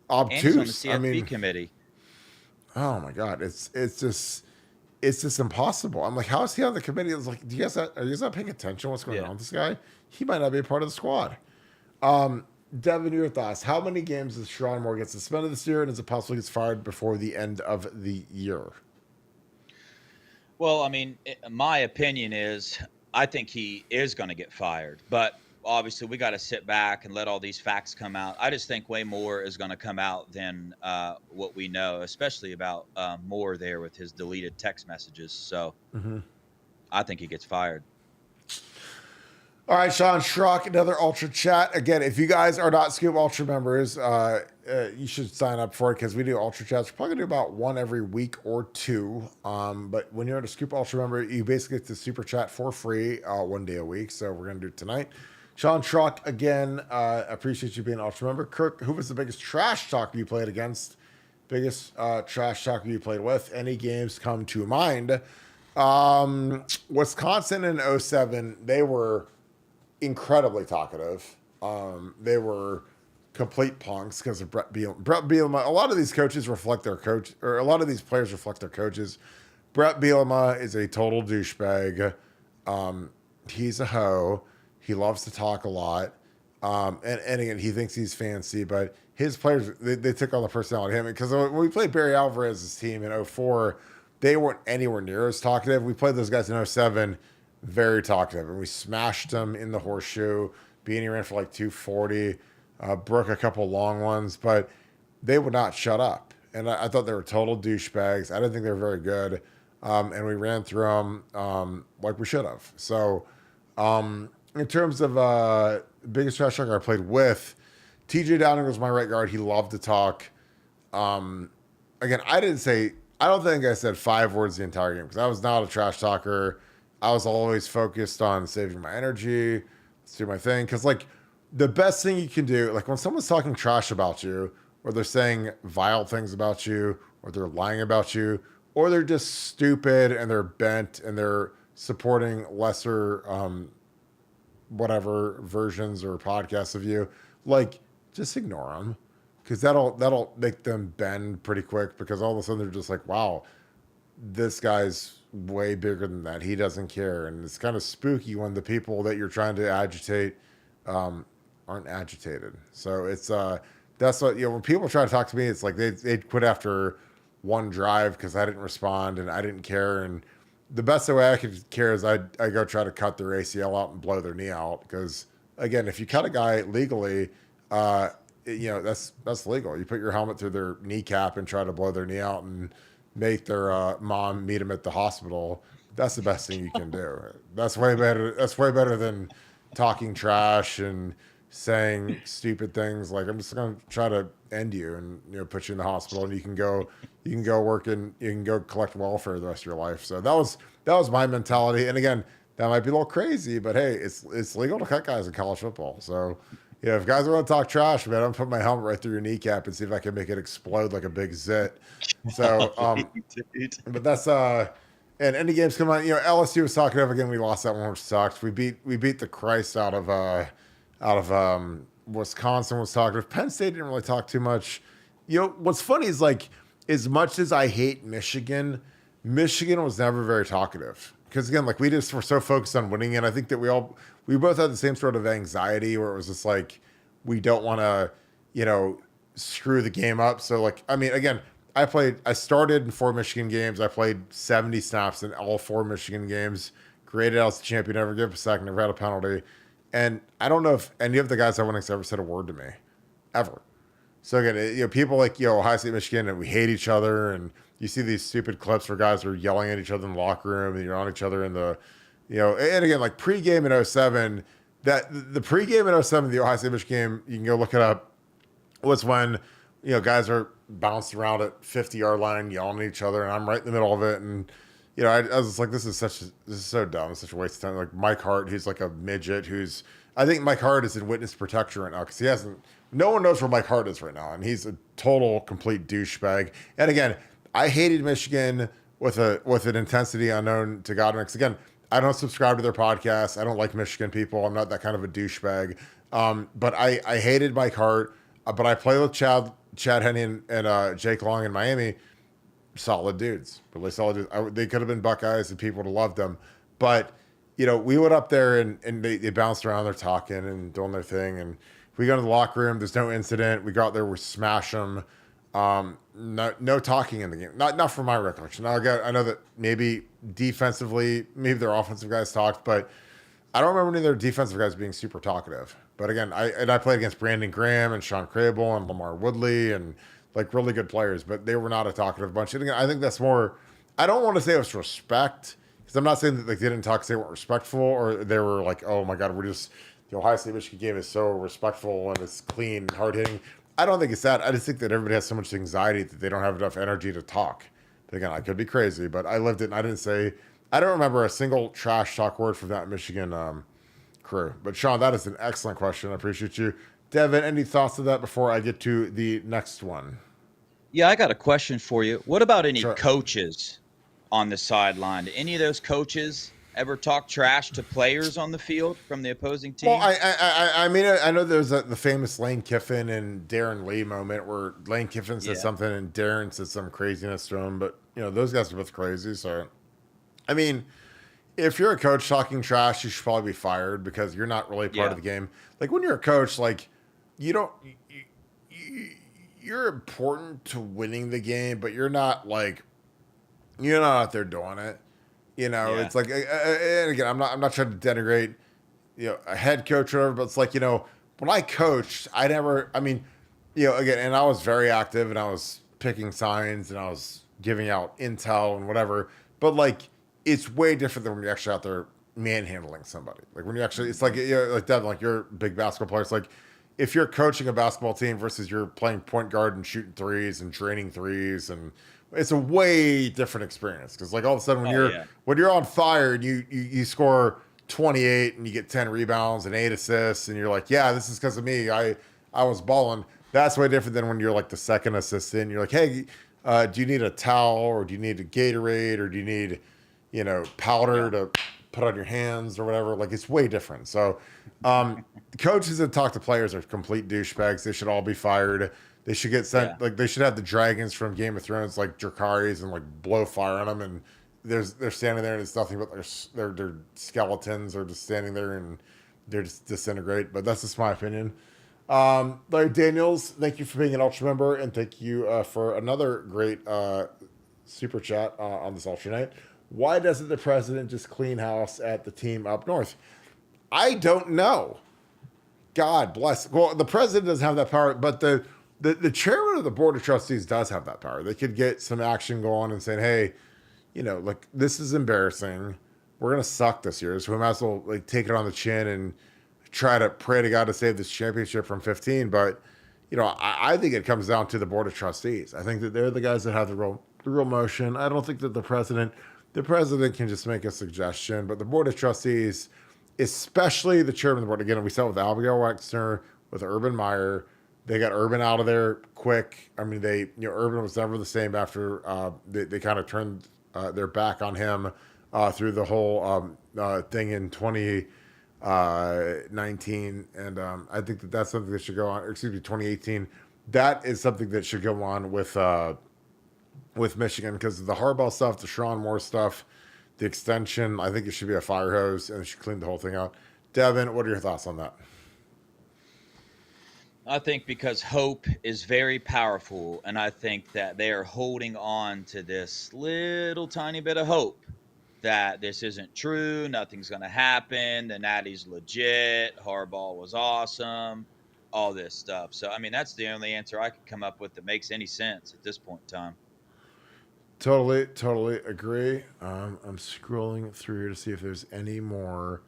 Obtuse. And on the CFP committee. Oh my God, it's just impossible. I'm like, how is he on the committee? It's like, are you guys not paying attention to what's going on with this guy? He might not be a part of the squad. Devin, your thoughts? How many games does Sherrone Moore get suspended this year, and is it possible he gets fired before the end of the year? Well, I mean, my opinion is I think he is going to get fired, but obviously we got to sit back and let all these facts come out. I just think way more is going to come out than what we know, especially about Moore there with his deleted text messages. So I think he gets fired. All right, Sean Schrock, another Ultra Chat. Again, if you guys are not Scoop Ultra members, you should sign up for it because we do Ultra Chats. We're probably going to do about one every week or two. But when you're a Scoop Ultra member, you basically get to Super Chat for free 1 day a week. So we're going to do it tonight. Sean Schrock, again, appreciate you being an Ultra member. Kirk, who was the biggest trash talker you played against? Biggest trash talker you played with? Any games come to mind? Wisconsin in '07, they were incredibly talkative. They were complete punks because of Brett Bielema. Brett Bielema. A lot of these coaches reflect their coach, or a lot of these players reflect their coaches. Brett Bielema is a total douchebag. He's a hoe. He loves to talk a lot. And again, he thinks he's fancy, but his players, they took on the personality of him. Because when we played Barry Alvarez's team in '04, they weren't anywhere near as talkative. We played those guys in '07, very talkative, and we smashed them in the horseshoe. Beanie ran for like 240, broke a couple long ones, but they would not shut up. And I thought they were total douchebags. I didn't think they were very good. And we ran through them like we should have. So in terms of biggest trash talker I played with, TJ Downing was my right guard. He loved to talk. Again, I don't think I said 5 words the entire game because I was not a trash talker. I was always focused on saving my energy, let's do my thing. Because, like, the best thing you can do, like, when someone's talking trash about you, or they're saying vile things about you, or they're lying about you, or they're just stupid and they're bent and they're supporting lesser, whatever versions or podcasts of you, like, just ignore them. Because that'll make them bend pretty quick because all of a sudden they're just like, wow, this guy's way bigger than that. He doesn't care. And it's kind of spooky when the people that you're trying to agitate aren't agitated. So it's that's what, when people try to talk to me, it's like they'd quit after one drive because I didn't respond and I didn't care. And the best way I could care is I go try to cut their ACL out and blow their knee out. Because again, if you cut a guy legally, that's legal. You put your helmet through their kneecap and try to blow their knee out and make their mom meet him at the hospital. That's the best thing you can do. That's way better. That's way better than talking trash and saying stupid things like, I'm just going to try to end you and put you in the hospital and you can go work and you can go collect welfare the rest of your life. So that was my mentality. And again, that might be a little crazy, but hey, it's legal to cut guys in college football. So if guys are going to talk trash, man, I'm put my helmet right through your kneecap and see if I can make it explode like a big zit. So, but that's and any games come on. LSU was talking about again. We lost that one, which sucks. We beat the Christ out of Wisconsin was talkative. Penn State didn't really talk too much. What's funny is, like, as much as I hate Michigan was never very talkative. Because again, like, we just were so focused on winning, and I think that we both had the same sort of anxiety where it was just like, we don't want to, screw the game up. So, like, I mean, again, I started in 4 Michigan games. I played 70 snaps in all 4 Michigan games. Graded out as the champion, never gave up a sack, never had a penalty. And I don't know if any of the guys I went against ever said a word to me, ever. So again, people like, Ohio State, Michigan, and we hate each other. And you see these stupid clips where guys are yelling at each other in the locker room and you're on each other in the, and again, like pregame in '07, that the pregame in '07, the Ohio State, Michigan game, you can go look it up, was when, guys are bounced around at 50-yard line, yelling at each other. And I'm right in the middle of it. And, I was just like, this is so dumb. It's such a waste of time. Like Mike Hart, who's like a midget I think Mike Hart is in witness protection right now because no one knows where Mike Hart is right now. And he's a total, complete douchebag. And again, I hated Michigan with an intensity unknown to God. Because again, I don't subscribe to their podcast. I don't like Michigan people. I'm not that kind of a douchebag. But I hated Mike Hart. But I played with Chad Henne and Jake Long in Miami. Solid dudes, really solid dudes. They could have been Buckeyes and people would have loved them. But, we went up there and they bounced around. They're talking and doing their thing. And we go to the locker room. There's no incident. We got there. We smash them. No talking in the game. Not from my recollection. I know that maybe defensively, maybe their offensive guys talked, but I don't remember any of their defensive guys being super talkative. But again, I played against Brandon Graham and Sean Crable and Lamar Woodley and like really good players, but they were not a talkative bunch. And again, I think that's more, I don't want to say it was respect because I'm not saying that like they didn't talk because they weren't respectful or they were like, oh my god, the Ohio State Michigan game is so respectful and it's clean and hard hitting. I don't think it's that. I just think that everybody has so much anxiety that they don't have enough energy to talk. But again, I could be crazy, but I lived it and I don't remember a single trash talk word from that Michigan crew. But Sean, that is an excellent question. I appreciate you. Devin, any thoughts of that before I get to the next one? Yeah, I got a question for you. What about any Sure. coaches on the sideline? Did any of those coaches ever talk trash to players on the field from the opposing Well, team? I mean, I know there's the famous Lane Kiffin and Darren Lee moment where Lane Kiffin said Yeah. something and Darren said some craziness to him, but those guys are both crazy. So, I mean, if you're a coach talking trash, you should probably be fired because you're not really part Yeah. of the game. Like when you're a coach, like you don't, you, you're important to winning the game, but you're not out there doing it. Yeah. It's like, and again, I'm not trying to denigrate, a head coach or whatever, but it's like, when I coached, I mean, again, and I was very active and I was picking signs and I was giving out intel and whatever, but like, it's way different than when you're actually out there manhandling somebody. Like when you actually, it's like, like Devin, like you're a big basketball player. It's like, if you're coaching a basketball team versus you're playing point guard and shooting threes and draining threes and it's a way different experience because like all of a sudden Oh yeah. when you're on fire and you score 28 and you get 10 rebounds and 8 assists and you're like, yeah, this is because of me, I was balling. That's way different than when you're like the second assistant and you're like, hey, do you need a towel or do you need a Gatorade or do you need powder Yeah. to put on your hands or whatever? Like it's way different. So coaches that talk to players are complete douchebags. They should all be fired. They should get sent, Yeah. like they should have the dragons from Game of Thrones, like Dracarys, and like blow fire on them. And they're standing there, and it's nothing but their skeletons are just standing there, and they're just disintegrate. But that's just my opinion. Larry Daniels, thank you for being an Ultra member, and thank you for another great super chat on this Ultra night. Why doesn't the president just clean house at the team up north? I don't know. God bless. Well, the president doesn't have that power, but the chairman of the board of trustees does have that power. They could get some action going and saying, hey, like this is embarrassing. We're gonna suck this year, so we might as well like take it on the chin and try to pray to God to save this championship from 15. But I think it comes down to the board of trustees. I think that they're the guys that have the real motion. I don't think that the president can just make a suggestion, but the board of trustees, especially the chairman of the board. Again, we saw with Abigail Wexner, with Urban Meyer. They got Urban out of there quick. I mean, Urban was never the same after they kind of turned their back on him through the whole thing in 2019. And I think that that's something that should go on, or excuse me, 2018. That is something that should go on with Michigan because the Harbaugh stuff, the Sharon Moore stuff, the extension, I think it should be a fire hose and it should clean the whole thing out. Devin, what are your thoughts on that? I think because hope is very powerful, and I think that they are holding on to this little tiny bit of hope that this isn't true, nothing's going to happen, the Natty's legit, Harbaugh was awesome, all this stuff. So, I mean, that's the only answer I could come up with that makes any sense at this point in time. Totally agree. I'm scrolling through here to see if there's any more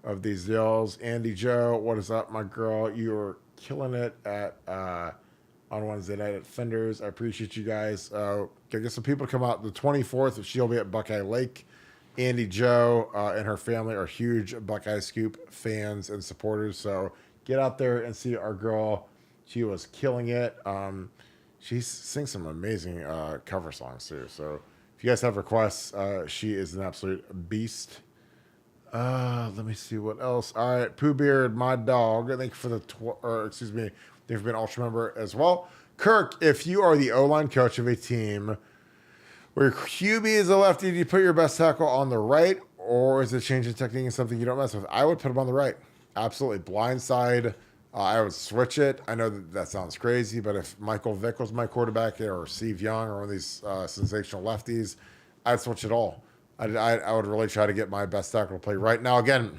of these yells. Andy Joe, what is up, my girl? You are killing it at on Wednesday night at Fenders. I appreciate you guys. Gotta get some people to come out the 24th. She'll be at Buckeye Lake. Andy Joe and her family are huge Buckeye Scoop fans and supporters. So get out there and see our girl. She was killing it. She sings some amazing cover songs too. So if you guys have requests, she is an absolute beast. Let me see what else. All right, Pooh Beard, my dog. Thank you for the thank you for being an Ultra member as well. Kirk, if you are the O-line coach of a team where your QB is a lefty, do you put your best tackle on the right, or is it changing technique and something you don't mess with? I would put him on the right. Absolutely. Blindside. I would switch it. I know that sounds crazy, but if Michael Vick was my quarterback or Steve Young or one of these sensational lefties, I'd switch it all. I would really try to get my best tackle to play right. Now, again,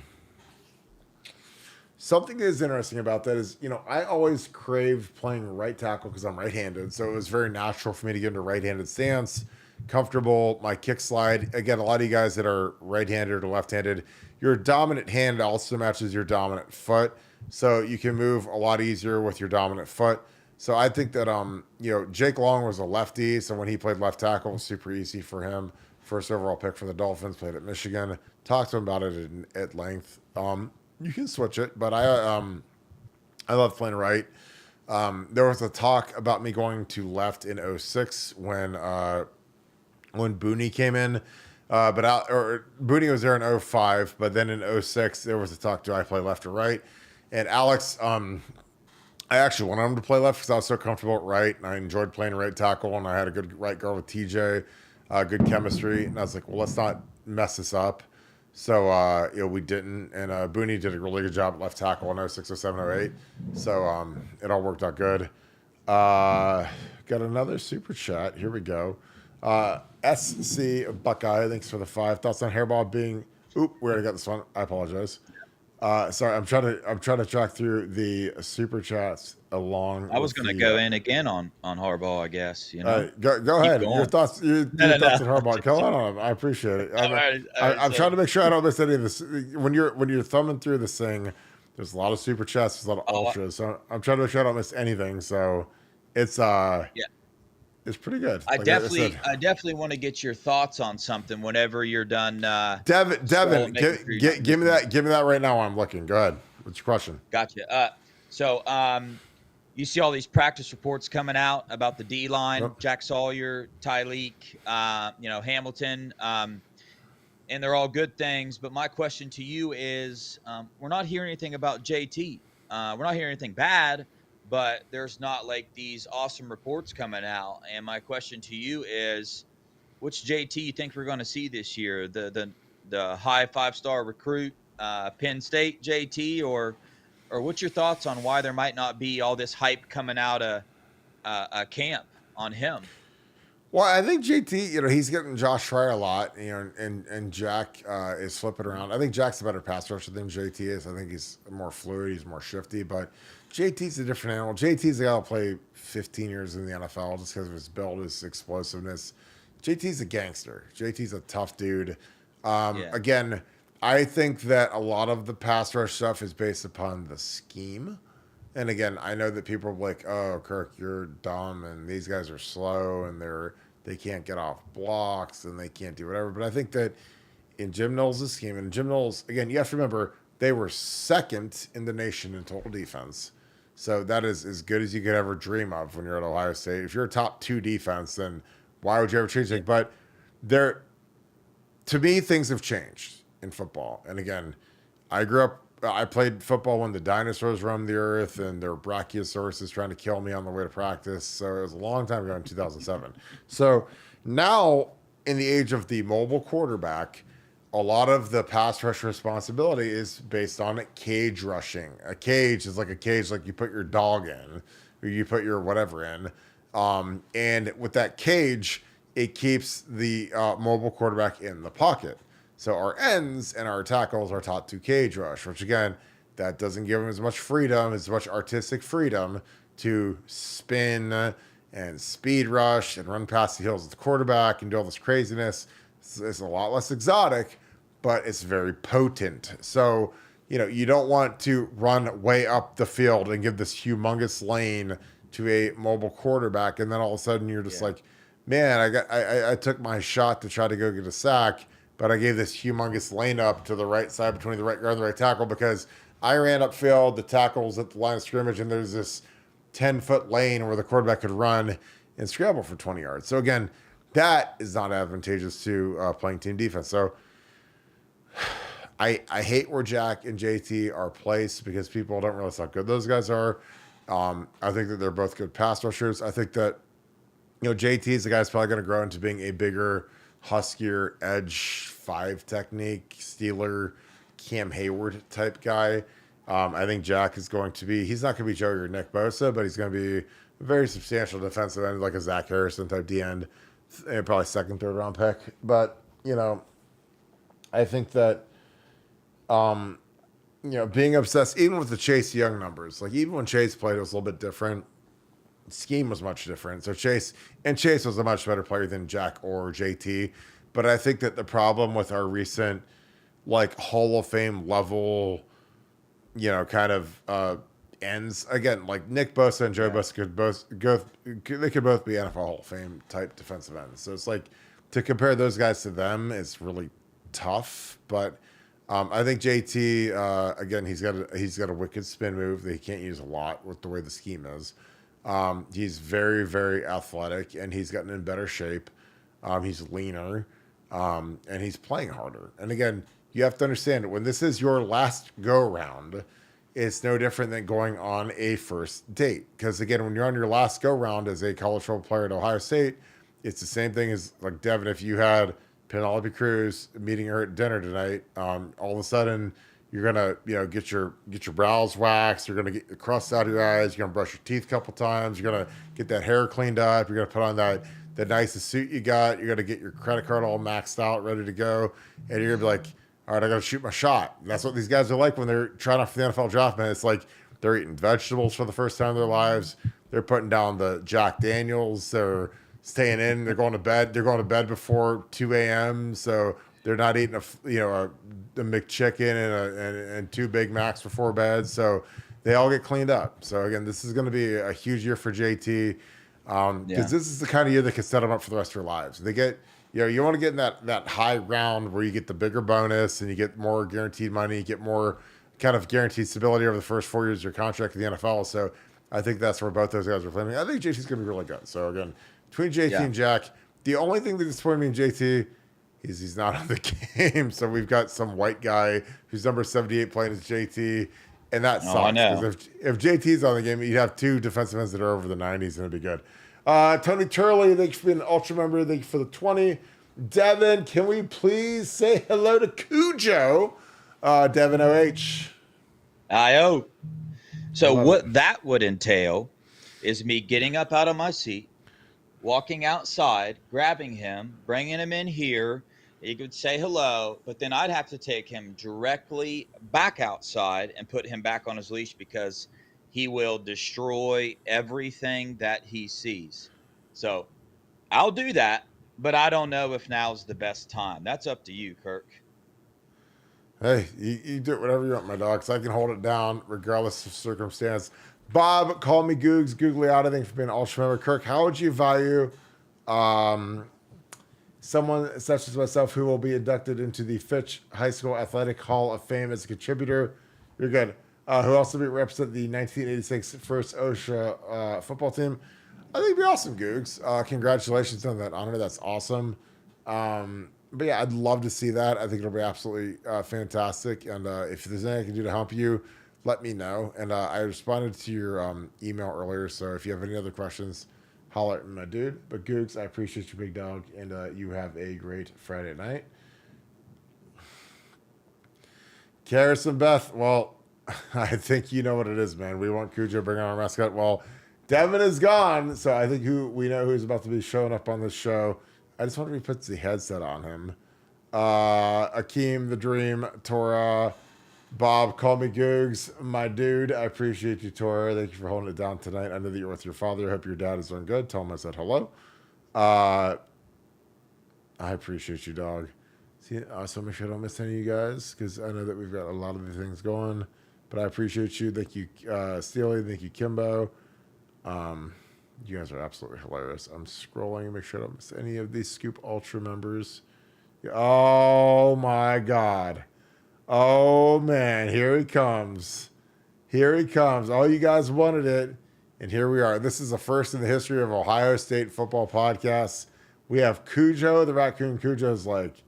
something that is interesting about that is, I always craved playing right tackle because I'm right-handed. So it was very natural for me to get into a right-handed stance comfortable. My kick slide, again, a lot of you guys that are right-handed or left-handed, your dominant hand also matches your dominant foot. So you can move a lot easier with your dominant foot. So I think that, Jake Long was a lefty. So when he played left tackle, it was super easy for him. First overall pick for the Dolphins, played at Michigan. Talked to him about it at length. You can switch it, but I love playing right. There was a talk about me going to left in '06 when Booney came in. Booney was there in '05, but then in '06 there was a talk, do I play left or right? And Alex, I actually wanted him to play left because I was so comfortable at right, and I enjoyed playing right tackle, and I had a good right guard with TJ, good chemistry, and I was like, well, let's not mess this up. So, we didn't, and Booney did a really good job at left tackle in '06, '07, '08, so it all worked out good. Got another super chat. Here we go. SC Buckeye, thanks for the 5. Thoughts on Hairball being... Oop, we already got this one. I apologize. Sorry, I'm trying to track through the super chats along. I was going to go in again on Harbaugh, I guess. Go ahead. Going. Your thoughts on Harbaugh. Go on. I appreciate it. I'm trying to make sure I don't miss any of this. When you're thumbing through this thing, there's a lot of super chats, there's a lot of ultras. So I'm trying to make sure I don't miss anything. So it's It's pretty good. I definitely want to get your thoughts on something whenever you're done. Devin, give me that right now while I'm looking. Go ahead. What's your question? Gotcha. So you see all these practice reports coming out about the D line, Yep. Jack Sawyer, Tyleek, Hamilton, and they're all good things. But my question to you is, we're not hearing anything about JT. We're not hearing anything bad, but there's not like these awesome reports coming out. And my question to you is, which JT you think we're going to see this year? The high 5-star recruit, Penn State JT, or what's your thoughts on why there might not be all this hype coming out of a camp on him? Well, I think JT, he's getting Josh Fryer a lot, and Jack is flipping around. I think Jack's a better pass rusher than JT is. I think he's more fluid, he's more shifty, but JT's a different animal. JT's the guy who play 15 years in the NFL just because of his build, his explosiveness. JT's a gangster. JT's a tough dude. Again, I think that a lot of the pass rush stuff is based upon the scheme. And again, I know that people are like, oh, Kirk, you're dumb, and these guys are slow, and they can't get off blocks, and they can't do whatever. But I think that in Jim Knowles' scheme, and Jim Knowles, again, you have to remember, they were second in the nation in total defense. So that is as good as you could ever dream of when you're at Ohio State. If you're a top 2 defense, then why would you ever change it? But to me, things have changed in football. And again, I played football when the dinosaurs roamed the earth and there were brachiosauruses trying to kill me on the way to practice. So it was a long time ago in 2007. So now, in the age of the mobile quarterback, a lot of the pass rush responsibility is based on cage rushing. A cage is like a cage like you put your dog in or you put your whatever in. And with that cage, it keeps the mobile quarterback in the pocket. So our ends and our tackles are taught to cage rush, which again, that doesn't give them as much freedom, as much artistic freedom to spin and speed rush and run past the heels of the quarterback and do all this craziness. It's a lot less exotic, but it's very potent. So, you don't want to run way up the field and give this humongous lane to a mobile quarterback. And then all of a sudden you're just like, man, I took my shot to try to go get a sack, but I gave this humongous lane up to the right side between the right guard and the right tackle because I ran upfield, the tackle's at the line of scrimmage, and there's this 10-foot lane where the quarterback could run and scramble for 20 yards. So again, that is not advantageous to playing team defense. So I hate where Jack and JT are placed because people don't realize how good those guys are. I think that they're both good pass rushers. I think that, JT is the guy that's probably going to grow into being a bigger, huskier, edge 5 technique, Steeler, Cam Hayward type guy. I think Jack is going to be, he's not going to be Joey or Nick Bosa, but he's going to be a very substantial defensive end, like a Zach Harrison type D end, probably second, third round pick. But, I think that, being obsessed, even with the Chase Young numbers, like even when Chase played, it was a little bit different. scheme was much different. So Chase was a much better player than Jack or JT. But I think that the problem with our recent like Hall of Fame level, kind of ends again, like Nick Bosa and Joe Bosa could both go. They could both be NFL Hall of Fame type defensive ends. So it's like to compare those guys to them is really tough. But I think JT again, he's got a wicked spin move that he can't use a lot with the way the scheme is. He's very, very athletic, and he's gotten in better shape. He's leaner, and he's playing harder. And again, you have to understand that when this is your last go round, it's no different than going on a first date. Because again, when you're on your last go round as a college football player at Ohio State, it's the same thing as like Devin. If you had Penelope Cruz meeting her at dinner tonight, all of a sudden you're gonna get your brows waxed, you're gonna get the crust out of your eyes, you're gonna brush your teeth a couple times, you're gonna get that hair cleaned up, you're gonna put on the nicest suit you got, you're gonna get your credit card all maxed out, ready to go, and you're gonna be like, all right, I gotta shoot my shot. And that's what these guys are like when they're trying out for the NFL draft, man. It's like they're eating vegetables for the first time in their lives. They're putting down the Jack Daniels. They're staying in. They're going to bed. They're going to bed before 2 a.m. So they're not eating a McChicken and two Big Macs before bed. So they all get cleaned up. So again, this is going to be a huge year for JT because this is the kind of year that can set them up for the rest of their lives. They get. You want to get in that high round where you get the bigger bonus and you get more guaranteed money, you get more kind of guaranteed stability over the first 4 years of your contract in the NFL. So I think that's where both those guys are playing. I think JT's going to be really good. So again, between JT and Jack, the only thing that disappointed me in JT is he's not on the game. So we've got some white guy who's number 78 playing as JT, and that sucks. I know. Because if JT's on the game, you'd have two defensive ends that are over the 90s, and it'd be good. Tony Turley, thank you for being an ultra member. Thank you for the 20. Devin, can we please say hello to Cujo? Devin OH. I-O. So what that would entail is me getting up out of my seat, walking outside, grabbing him, bringing him in here. He could say hello, but then I'd have to take him directly back outside and put him back on his leash because he will destroy everything that he sees. So I'll do that, but I don't know if now's the best time. That's up to you, Kirk. Hey, you do it whatever you want, my dog, because I can hold it down regardless of circumstance. Bob, call me Googs, googly out, I think, for being an ultra member. Kirk, how would you value someone such as myself who will be inducted into the Fitch High School Athletic Hall of Fame as a contributor? You're good. Who also represent the 1986 first OSHA football team. I think it'd be awesome, Googs. Congratulations on that honor. That's awesome. But yeah, I'd love to see that. I think it'll be absolutely fantastic. And if there's anything I can do to help you, let me know. And I responded to your email earlier. So if you have any other questions, holler at me, my dude. But Googs, I appreciate you, big dog. And you have a great Friday night. Karis and Beth, well, I think you know what it is, man. We want Cujo bring on our mascot. Well, Devin is gone, so I think we know who's about to be showing up on this show. I just wonder if he puts the headset on him. Akeem, the Dream, Tora, Bob, call me Googs, my dude. I appreciate you, Tora. Thank you for holding it down tonight. I know that you're with your father. I hope your dad is doing good. Tell him I said hello. I appreciate you, dog. See, so make sure I don't miss any of you guys because I know that we've got a lot of the things going. But I appreciate you. Thank you, Steely. Thank you, Kimbo. You guys are absolutely hilarious. I'm scrolling. Make sure I don't miss any of these Scoop Ultra members. Oh, my God. Oh, man. Here he comes. Here he comes. All you guys wanted it. And here we are. This is the first in the history of Ohio State football podcasts. We have Cujo, the raccoon. Cujo's like,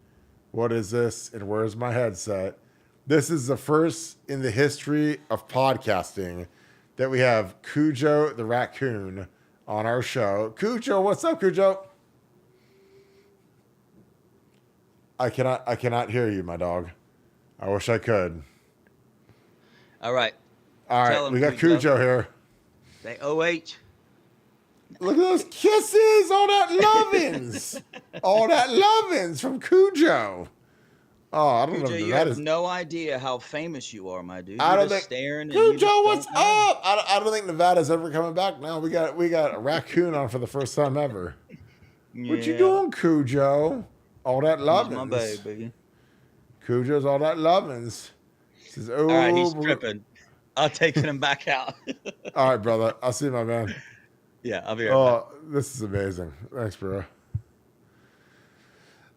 what is this? And where's my headset? This is the first in the history of podcasting that we have Cujo the raccoon on our show. Cujo, what's up, Cujo? I cannot hear you, my dog. I wish I could. All right. All right, we got Cujo here. Say OH. Look at those kisses, all that lovins. All that lovins from Cujo. Oh, I don't know Cujo, if you have Nevada's. no idea how famous you are, my dude. I You're don't just think. staring and you Cujo, just what's don't know. up? I don't think Nevada's ever coming back now. We got a raccoon on for the first time ever. What you Yeah, doing, Cujo? All that he's my lovin's. baby. Cujo's all that lovin's. Says, All right, he's oh, tripping. I'll take him back out. all right, brother. I'll see you, my man. Yeah, I'll be right back. Oh, this is amazing. Thanks, bro.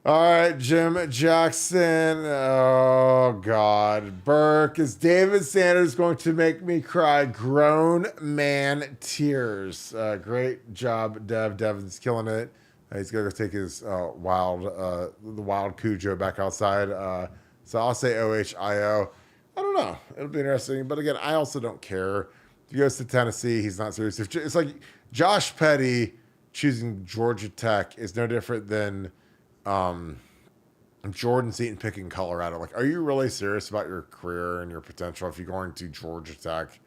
All right, Jim Jackson. Oh, God. Burke, is David Sanders going to make me cry? Grown man tears. Great job, Dev. Dev's killing it. He's going to go take his the wild Cujo back outside. So I'll say OHIO. I don't know. It'll be interesting. But again, I also don't care. If he goes to Tennessee, he's not serious. It's like Josh Petty choosing Georgia Tech is no different than Jordan Seaton picking Colorado. Like, are you really serious about your career and your potential if you're going to Georgia Tech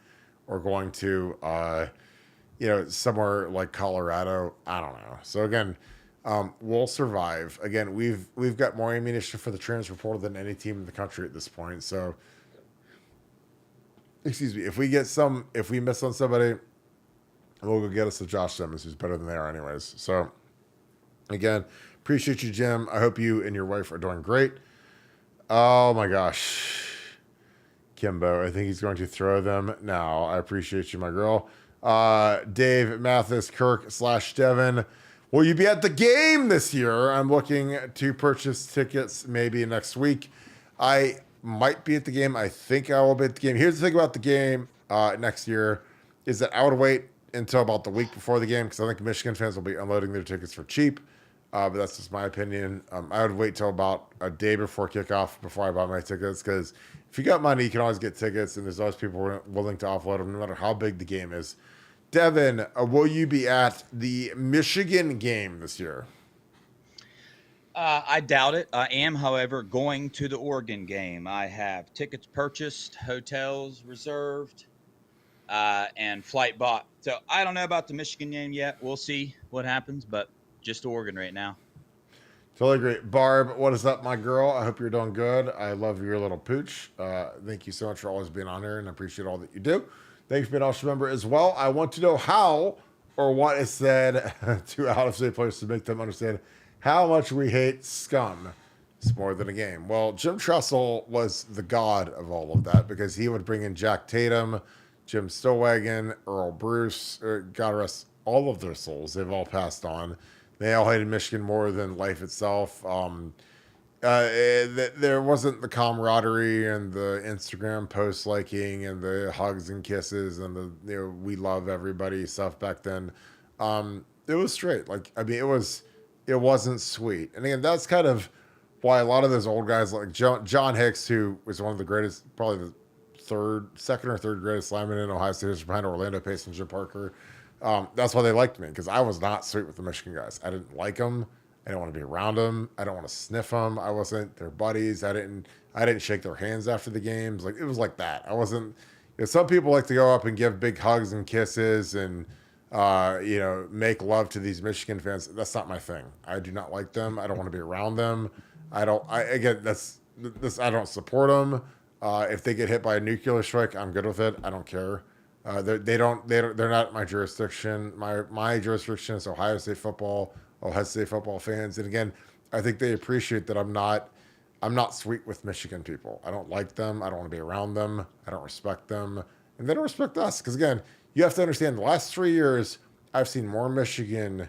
or going to, somewhere like Colorado? I don't know. So again, we'll survive. Again, we've got more ammunition for the transfer portal than any team in the country at this point. So, excuse me, if we miss on somebody, we'll go get us a Josh Simmons, who's better than they are anyways. So, again, appreciate you, Jim. I hope you and your wife are doing great. Oh my gosh. Kimbo, I think he's going to throw them now. I appreciate you, my girl. Dave, Mathis, Kirk / Devin. Will you be at the game this year? I'm looking to purchase tickets maybe next week. I might be at the game. I think I will be at the game. Here's the thing about the game next year is that I would wait until about the week before the game because I think Michigan fans will be unloading their tickets for cheap. But that's just my opinion. I would wait till about a day before kickoff before I buy my tickets because if you got money, you can always get tickets, and there's always people willing to offload them no matter how big the game is. Devin, will you be at the Michigan game this year? I doubt it. I am, however, going to the Oregon game. I have tickets purchased, hotels reserved, and flight bought. So I don't know about the Michigan game yet. We'll see what happens, but just Oregon right now. Totally great. Barb, what is up, my girl? I hope you're doing good. I love your little pooch. Thank you so much for always being on here, and I appreciate all that you do. Thanks for being an awesome member as well. I want to know how or what is said to out-of-state players to make them understand how much we hate scum. It's more than a game. Well, Jim Tressel was the god of all of that because he would bring in Jack Tatum, Jim Stillwagon, Earl Bruce, God rest all of their souls. They've all passed on. They all hated Michigan more than life itself. There wasn't the camaraderie and the Instagram post liking and the hugs and kisses and the we love everybody stuff back then. It was straight. It wasn't sweet. And again, that's kind of why a lot of those old guys like John Hicks, who was one of the greatest, probably the second or third greatest lineman in Ohio State history behind Orlando Pace and Jim Parker. That's why they liked me because I was not sweet with the Michigan guys. I didn't like them. I didn't want to be around them. I don't want to sniff them. I wasn't their buddies. I didn't shake their hands after the games. Like it was like that. I wasn't. Some people like to go up and give big hugs and kisses and make love to these Michigan fans. That's not my thing. I do not like them. I don't want to be around them. I don't support them. If they get hit by a nuclear strike, I'm good with it. I don't care. They're not my jurisdiction. My jurisdiction is Ohio State football fans. And again, I think they appreciate that I'm not sweet with Michigan people. I don't like them. I don't want to be around them. I don't respect them. And they don't respect us. Because again, you have to understand the last 3 years, I've seen more Michigan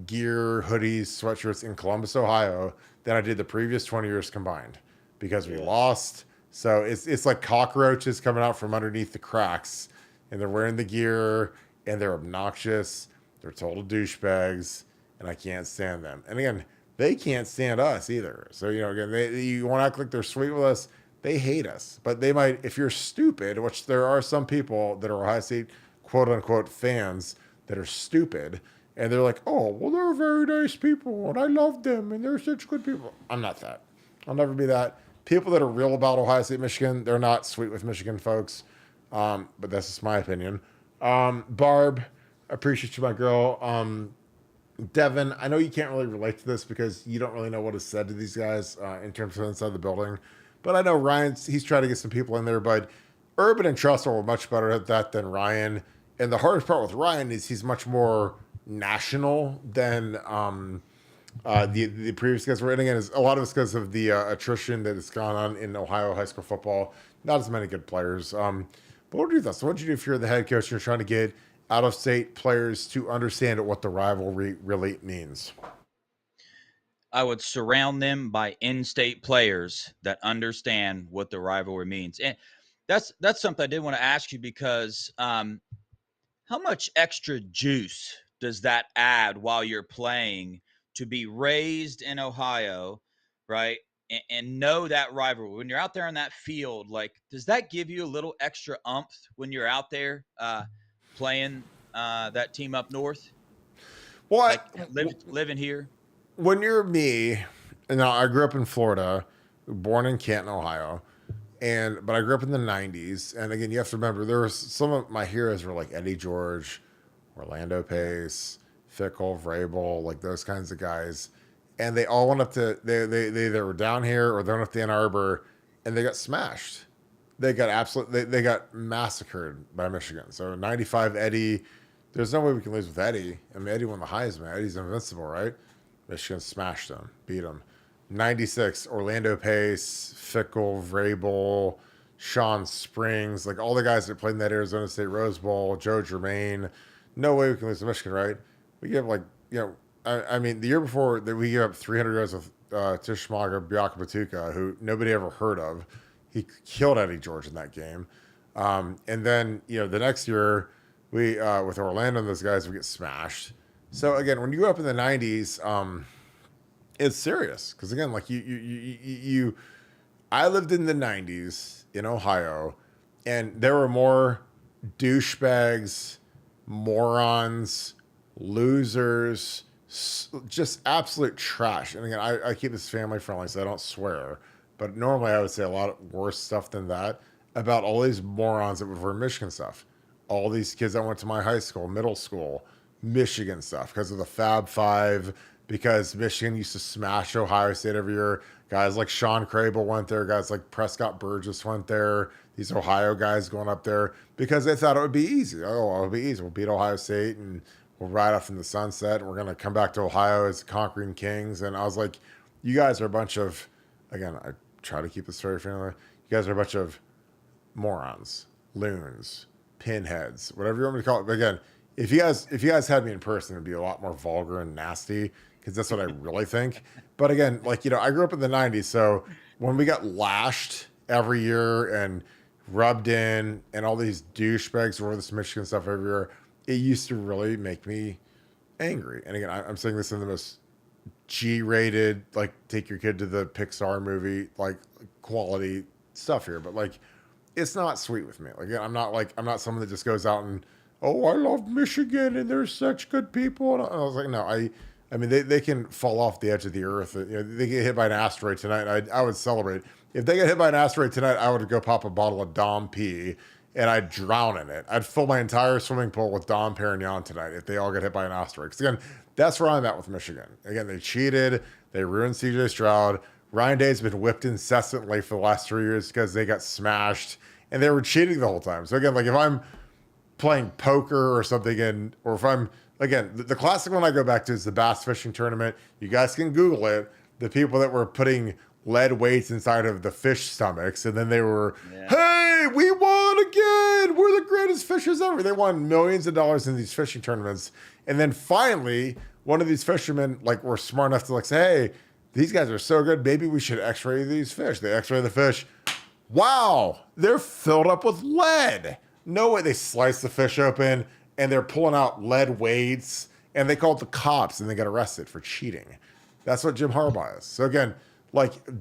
gear, hoodies, sweatshirts in Columbus, Ohio than I did the previous 20 years combined because we lost. So it's like cockroaches coming out from underneath the cracks and they're wearing the gear and they're obnoxious. They're total douchebags and I can't stand them. And again, they can't stand us either. So, again, you want to act like they're sweet with us. They hate us, but they might, if you're stupid, which there are some people that are Ohio State quote unquote fans that are stupid. And they're like, oh, well, they're very nice people and I love them and they're such good people. I'm not that. I'll never be that. People that are real about Ohio State, Michigan, they're not sweet with Michigan folks. But that's just my opinion. Barb, I appreciate you, my girl. Devin, I know you can't really relate to this because you don't really know what is said to these guys in terms of inside the building. But I know he's trying to get some people in there, but Urban and Trussell were much better at that than Ryan. And the hardest part with Ryan is he's much more national than the previous guys were. And again, a lot of it's because of the attrition that has gone on in Ohio high school football. Not as many good players. But what do you do? So what do you do if you're the head coach and you're trying to get out of state players to understand what the rivalry really means? I would surround them by in-state players that understand what the rivalry means. And that's something I did want to ask you because how much extra juice does that add while you're playing to be raised in Ohio, right? And know that rivalry. When you're out there on that field, like, does that give you a little extra umph when you're out there playing that team up north? Well, Like living here? when you're me, and now I grew up in Florida, born in Canton, Ohio, but I grew up in the '90s. And again, you have to remember there was some of my heroes were like Eddie George, Orlando Pace, Fickle, Vrabel, like those kinds of guys. And they all went up to they either were down here or they went up to Ann Arbor, and they got smashed. They got they got massacred by Michigan. So '95 Eddie, there's no way we can lose with Eddie. I mean, Eddie won the Heisman. Eddie's invincible, right? Michigan smashed them, beat them. '96 Orlando Pace, Fickle, Vrabel, Sean Springs, like all the guys that played in that Arizona State Rose Bowl, Joe Germain. No way we can lose to Michigan, right? We give like, I mean, the year before that we gave up 300 yards with Tishmaga Biakabatuka, who nobody ever heard of. He killed Eddie George in that game. And then, the next year, we with Orlando and those guys, we get smashed. So again, when you grew up in the '90s, it's serious because again, like I lived in the '90s in Ohio, and there were more douchebags, morons, losers, just absolute trash. And again, I keep this family friendly, so I don't swear. But normally I would say a lot worse stuff than that about all these morons that would wear Michigan stuff. All these kids that went to my high school, middle school, Michigan stuff because of the Fab Five, because Michigan used to smash Ohio State every year. Guys like Sean Crable went there. Guys like Prescott Burgess went there. These Ohio guys going up there because they thought it would be easy. Oh, it'll be easy. We'll beat Ohio State and we'll ride off in the sunset. And we're going to come back to Ohio as conquering kings. And I was like, you guys are a bunch of, again, I try to keep this very friendly. You guys are a bunch of morons, loons, pinheads, whatever you want me to call it. But again, if you guys had me in person, it'd be a lot more vulgar and nasty because that's what I really think. But again, like, I grew up in the '90s, so when we got lashed every year and rubbed in and all these douchebags wore this Michigan stuff every year, it used to really make me angry. And again, I'm saying this in the most G-rated, like take your kid to the Pixar movie, like quality stuff here, but like it's not sweet with me. Like I'm not someone that just goes out and, oh, I love Michigan and they're such good people. And I was like, no, I mean they can fall off the edge of the earth. They get hit by an asteroid tonight. I would celebrate. If they get hit by an asteroid tonight, I would go pop a bottle of Dom P and I'd drown in it. I'd fill my entire swimming pool with Dom Perignon tonight if they all get hit by an asteroid. Because again, that's where I'm at with Michigan. Again, they cheated. They ruined CJ Stroud. Ryan Day's been whipped incessantly for the last 3 years because they got smashed. And they were cheating the whole time. So again, like if I'm playing poker or something, or if I'm, again, the classic one I go back to is the bass fishing tournament. You guys can Google it. The people that were putting lead weights inside of the fish stomachs, and then they were, hey, we won again. We're the greatest fishers ever. They won millions of dollars in these fishing tournaments. And then finally, one of these fishermen were smart enough to say, hey, these guys are so good. Maybe we should x-ray these fish. They x-ray the fish. Wow, they're filled up with lead. No way. They slice the fish open and they're pulling out lead weights, and they called the cops and they got arrested for cheating. That's what Jim Harbaugh is. So again,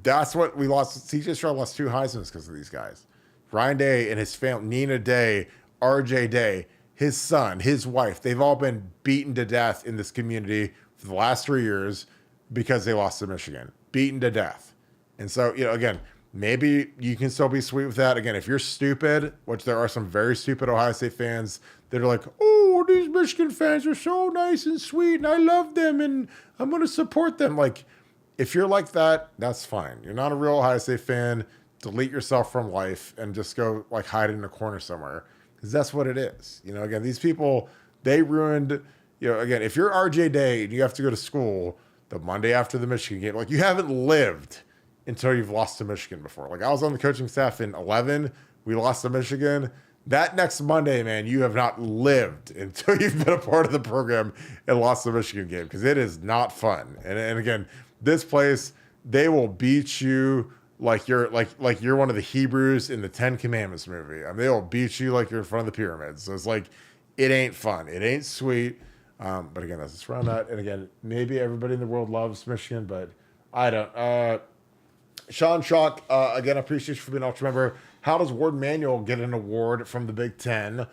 that's what we lost. CJ Stroud lost 2 Heismans because of these guys. Ryan Day and his family, Nina Day, RJ Day, his son, his wife, they've all been beaten to death in this community for the last 3 years because they lost to Michigan. Beaten to death. And so, again, maybe you can still be sweet with that. Again, if you're stupid, which there are some very stupid Ohio State fans that are like, oh, these Michigan fans are so nice and sweet and I love them and I'm going to support them. Like, if you're like that, that's fine. You're not a real Ohio State fan. Delete yourself from life and just go like hide in a corner somewhere, because that's what it is. You know, again, these people, they ruined, you know, again, if you're RJ Day and you have to go to school the Monday after the Michigan game, like you haven't lived until you've lost to Michigan before. Like I was on the coaching staff in 11, we lost to Michigan. That next Monday, man, you have not lived until you've been a part of the program and lost the Michigan game, because it is not fun. And again, this place, they will beat you like you're one of the Hebrews in the Ten Commandments movie. I mean, they will beat you like you're in front of the pyramids. So it's like, it ain't fun. It ain't sweet. But again, that's just around that. And again, maybe everybody in the world loves Michigan, but I don't. Sean Chalk, again, I appreciate you for being an ultra member. How does Ward Manuel get an award from the Big Ten?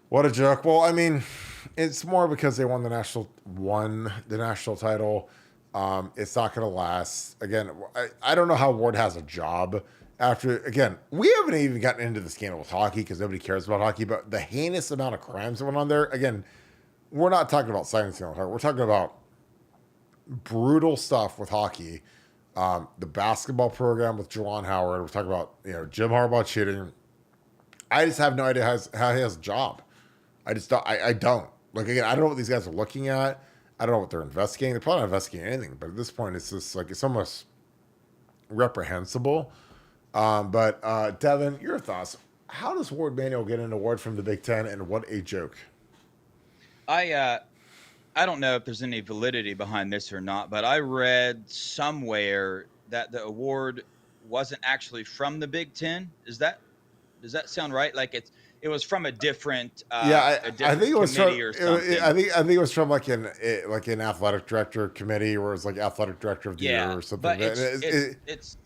What a joke. Well, I mean, it's more because they won the national title. It's not going to last. Again, I don't know how Ward has a job after. Again, we haven't even gotten into the scandal with hockey because nobody cares about hockey, but the heinous amount of crimes that went on there. Again, we're not talking about silencing on hockey. We're talking about brutal stuff with hockey. The basketball program with Juwan Howard. We're talking about, you know, Jim Harbaugh cheating. I just have no idea how he has a job. I just don't. I don't. Like, again, I don't know what these guys are looking at. I don't know what they're investigating. They're probably not investigating anything. But at this point, it's just like, it's almost reprehensible. But Devin, your thoughts. How does Ward Manuel get an award from the Big Ten, and what a joke? I don't know if there's any validity behind this or not, but I read somewhere that the award wasn't actually from the Big Ten. Does that sound right? Like it was from a different I think it was from, or something. I think it was from like an athletic director committee, or it was like athletic director of the year or something. But it's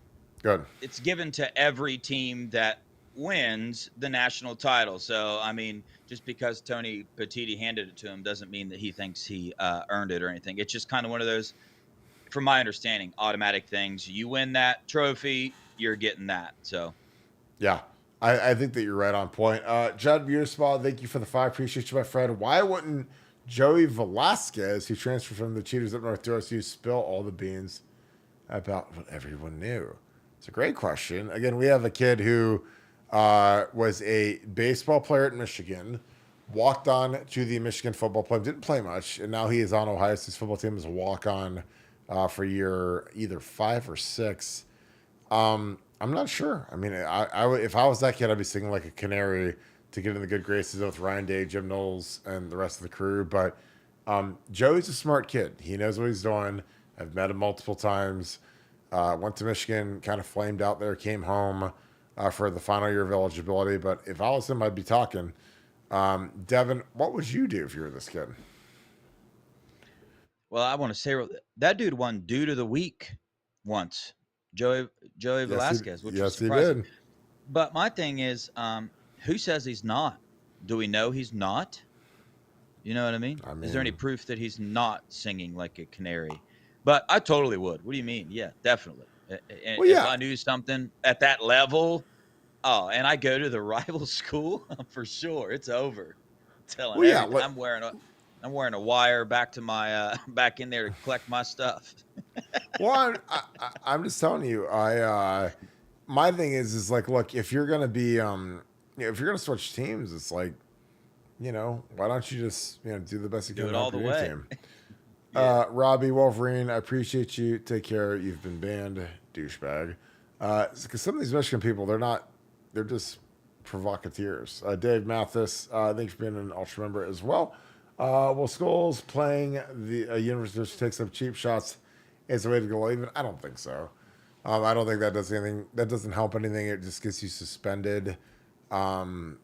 good. It's given to every team that wins the national title. So I mean, just because Tony Petitti handed it to him doesn't mean that he thinks he earned it or anything. It's just kind of one of those, from my understanding, automatic things. You win that trophy, you're getting that. So yeah. I think that you're right on point. Judd Beerspaw, thank you for the 5. Appreciate you, my friend. Why wouldn't Joey Velasquez, who transferred from the Cheaters up north to OSU, spill all the beans about what everyone knew? It's a great question. Again, we have a kid who was a baseball player at Michigan, walked on to the Michigan football team, didn't play much, and now he is on Ohio State's football team as a walk-on for year either 5 or 6. I'm not sure. I mean, I would, if I was that kid, I'd be singing like a canary to get in the good graces with Ryan Day, Jim Knowles, and the rest of the crew. But Joey's a smart kid. He knows what he's doing. I've met him multiple times. Went to Michigan, kind of flamed out there, came home for the final year of eligibility. But if I was him, I'd be talking. Devin, what would you do if you were this kid? Well, I want to say that dude won Dude of the Week once. Joey Velasquez, which was surprising. Did. But my thing is, who says he's not? Do we know he's not? You know what I mean? Is there any proof that he's not singing like a canary? But I totally would. What do you mean? Yeah, definitely. If I knew something at that level, and I go to the rival school, for sure, it's over. I'm wearing a wire back to my back in there to collect my stuff. Well, I'm just telling you, my thing is like, look, if you're gonna be, if you're gonna switch teams, it's like, why don't you just, do the best you can all the way. Team. Yeah. Robbie Wolverine, I appreciate you. Take care. You've been banned, douchebag. Because some of these Michigan people, they're just provocateurs. Dave Mathis, thanks for being an ultra member as well. Will schools playing the university takes up cheap shots is a way to go even? I don't think so. I don't think that does anything. That doesn't help anything. It just gets you suspended. Again,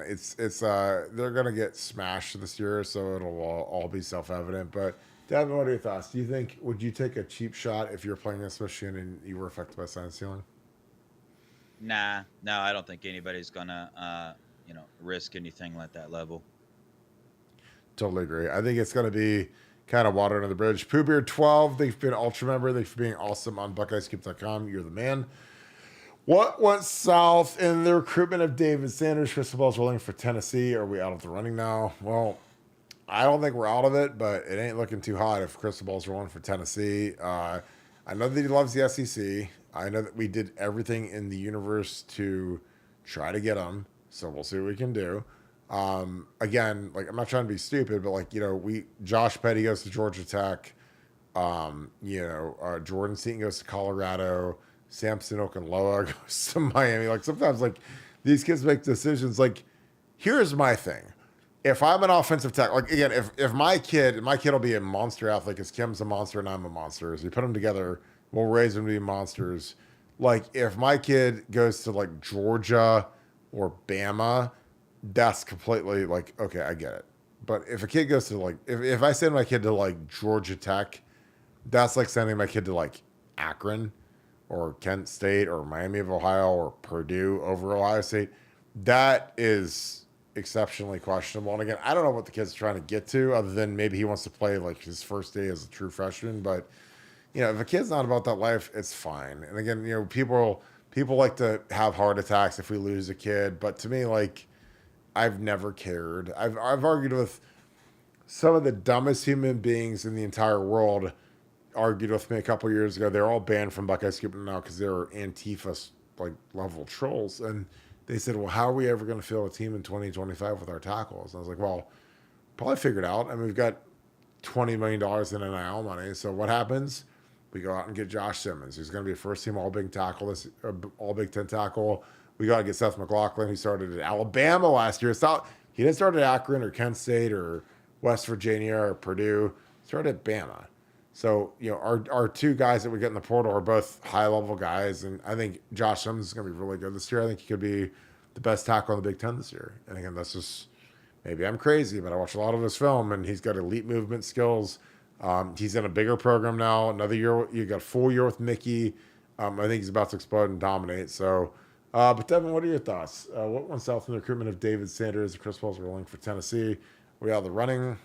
it's they're gonna get smashed this year, so it'll all be self-evident. But Devin, what are your thoughts? Would you take a cheap shot if you're playing against Michigan and you were affected by sign stealing? Nah, no, I don't think anybody's gonna risk anything like that level. Totally agree. I think it's going to be kind of water under the bridge. Pooh Beard 12, thank you for being an Ultra member. Thank you for being awesome on BuckeyeScoop.com. You're the man. What went south in the recruitment of David Sanders? Crystal Ball's rolling for Tennessee. Are we out of the running now? Well, I don't think we're out of it, but it ain't looking too hot if Crystal Ball's rolling for Tennessee. I know that he loves the SEC. I know that we did everything in the universe to try to get him, so we'll see what we can do. Again, like I'm not trying to be stupid, but like Josh Petty goes to Georgia Tech. Jordan Seaton goes to Colorado. Samson Okunloa goes to Miami. Like sometimes, like these kids make decisions. Like here's my thing: if I'm an offensive tackle, like again, if my kid will be a monster athlete because Kim's a monster and I'm a monster. As we put them together, we'll raise them to be monsters. Like if my kid goes to like Georgia or Bama, that's completely like okay, I get it. But if a kid goes to like if I send my kid to like Georgia Tech, that's like sending my kid to like Akron or Kent State or Miami of Ohio or Purdue over Ohio State. That is exceptionally questionable. And again, I don't know what the kid's trying to get to other than maybe he wants to play like his first day as a true freshman. But, if a kid's not about that life, it's fine. And again, people like to have heart attacks if we lose a kid. But to me, like, I've never cared. I've argued with some of the dumbest human beings in the entire world argued with me a couple years ago. They're all banned from Buckeye Scoop now because they were Antifa like level trolls. And they said, well, how are we ever going to field a team in 2025 with our tackles? And I was like, well, probably figured out. I mean, we've got $20 million in NIL money. So what happens? We go out and get Josh Simmons, who's going to be a first team all Big Ten tackle. We got to get Seth McLaughlin, who started at Alabama last year. He didn't start at Akron or Kent State or West Virginia or Purdue. He started at Bama. So, our two guys that we get in the portal are both high-level guys, and I think Josh Simmons is going to be really good this year. I think he could be the best tackle in the Big Ten this year. And again, that's just maybe I'm crazy, but I watch a lot of his film, and he's got elite movement skills. He's in a bigger program now. Another year, you got a full year with Mickey. I think he's about to explode and dominate. So, but Devin, what are your thoughts? What went south in the recruitment of David Sanders? The Chris Paul's rolling for Tennessee. We out of the running.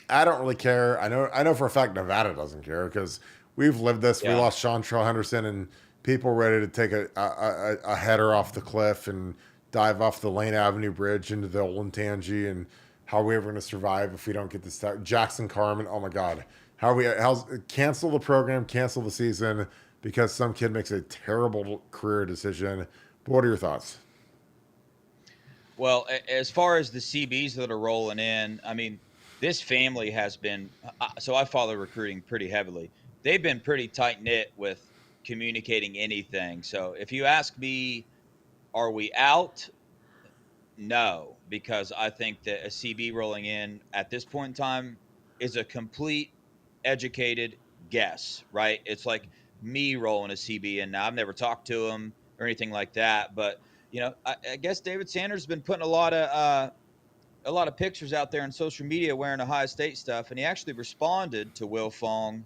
I don't really care. I know for a fact Nevada doesn't care because we've lived this. Yeah. We lost Seantrell Henderson and people ready to take a header off the cliff and dive off the Lane Avenue Bridge into the Olentangy. And how are we ever going to survive if we don't get this? Jackson Carmen, oh my God. How's cancel the program, cancel the season because some kid makes a terrible career decision. But what are your thoughts? Well, as far as the CBs that are rolling in, I mean, this family has been, so I follow recruiting pretty heavily. They've been pretty tight-knit with communicating anything. So if you ask me, are we out? No, because I think that a CB rolling in at this point in time is a complete educated guess, right? It's like me rolling a CB in now. I've never talked to him or anything like that. But, I guess David Sanders has been putting a lot of pictures out there on social media wearing Ohio State stuff, and he actually responded to Will Fong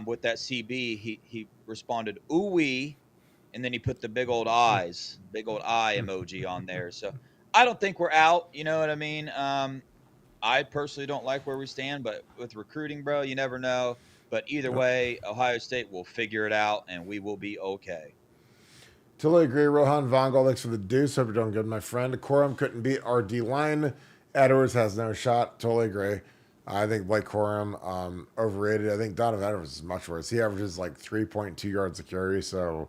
with that CB. He responded ooh-wee, and then he put the big old eye emoji on there. So I don't think we're out. You know what I mean? I personally don't like where we stand, but with recruiting, bro, you never know. But either way, Ohio State will figure it out, and we will be okay. Totally agree. Rohan Vongol, thanks for the deuce. Hope you're doing good, my friend. Corum couldn't beat our D line. Edwards has no shot. Totally agree. I think Blake Corum overrated. I think Donovan Edwards is much worse. He averages like 3.2 yards a carry, so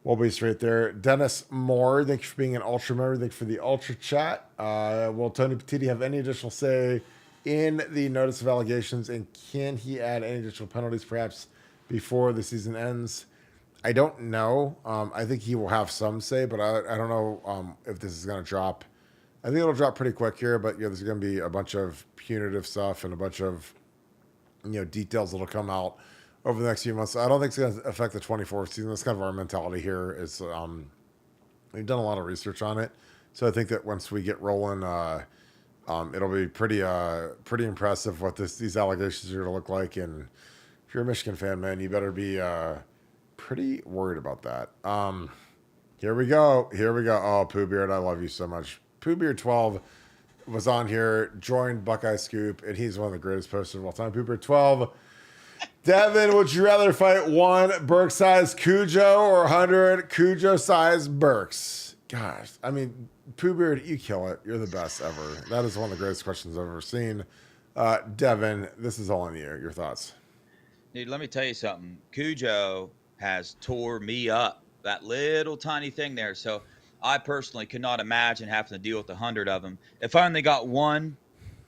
we'll be straight there. Dennis Moore, thanks for being an Ultra member. Thanks for the Ultra chat. Will Tony Petiti have any additional say in the notice of allegations, and can he add any additional penalties perhaps before the season ends? I don't know. I think he will have some say, but I don't know if this is going to drop. I think it'll drop pretty quick here, but there's going to be a bunch of punitive stuff and a bunch of details that'll come out over the next few months. I don't think it's going to affect the 24th season. That's kind of our mentality here. Is we've done a lot of research on it, so I think that once we get rolling, it'll be pretty impressive what these allegations are going to look like. And if you're a Michigan fan, man, you better be pretty worried about that. Here we go. Oh, Pooh Beard, I love you so much. Pooh Beard 12 was on here, joined Buckeye Scoop, and he's one of the greatest posters of all time. Pooper 12. Devin, would you rather fight 1 Burke-sized Cujo or 100 Cujo-sized Burks? Gosh, I mean, Pooh Beard, you kill it. You're the best ever. That is one of the greatest questions I've ever seen. Devin, this is all on you. Your thoughts? Dude, let me tell you something. Cujo has tore me up. That little tiny thing there. So I personally could not imagine having to deal with 100 of them. If I only got 1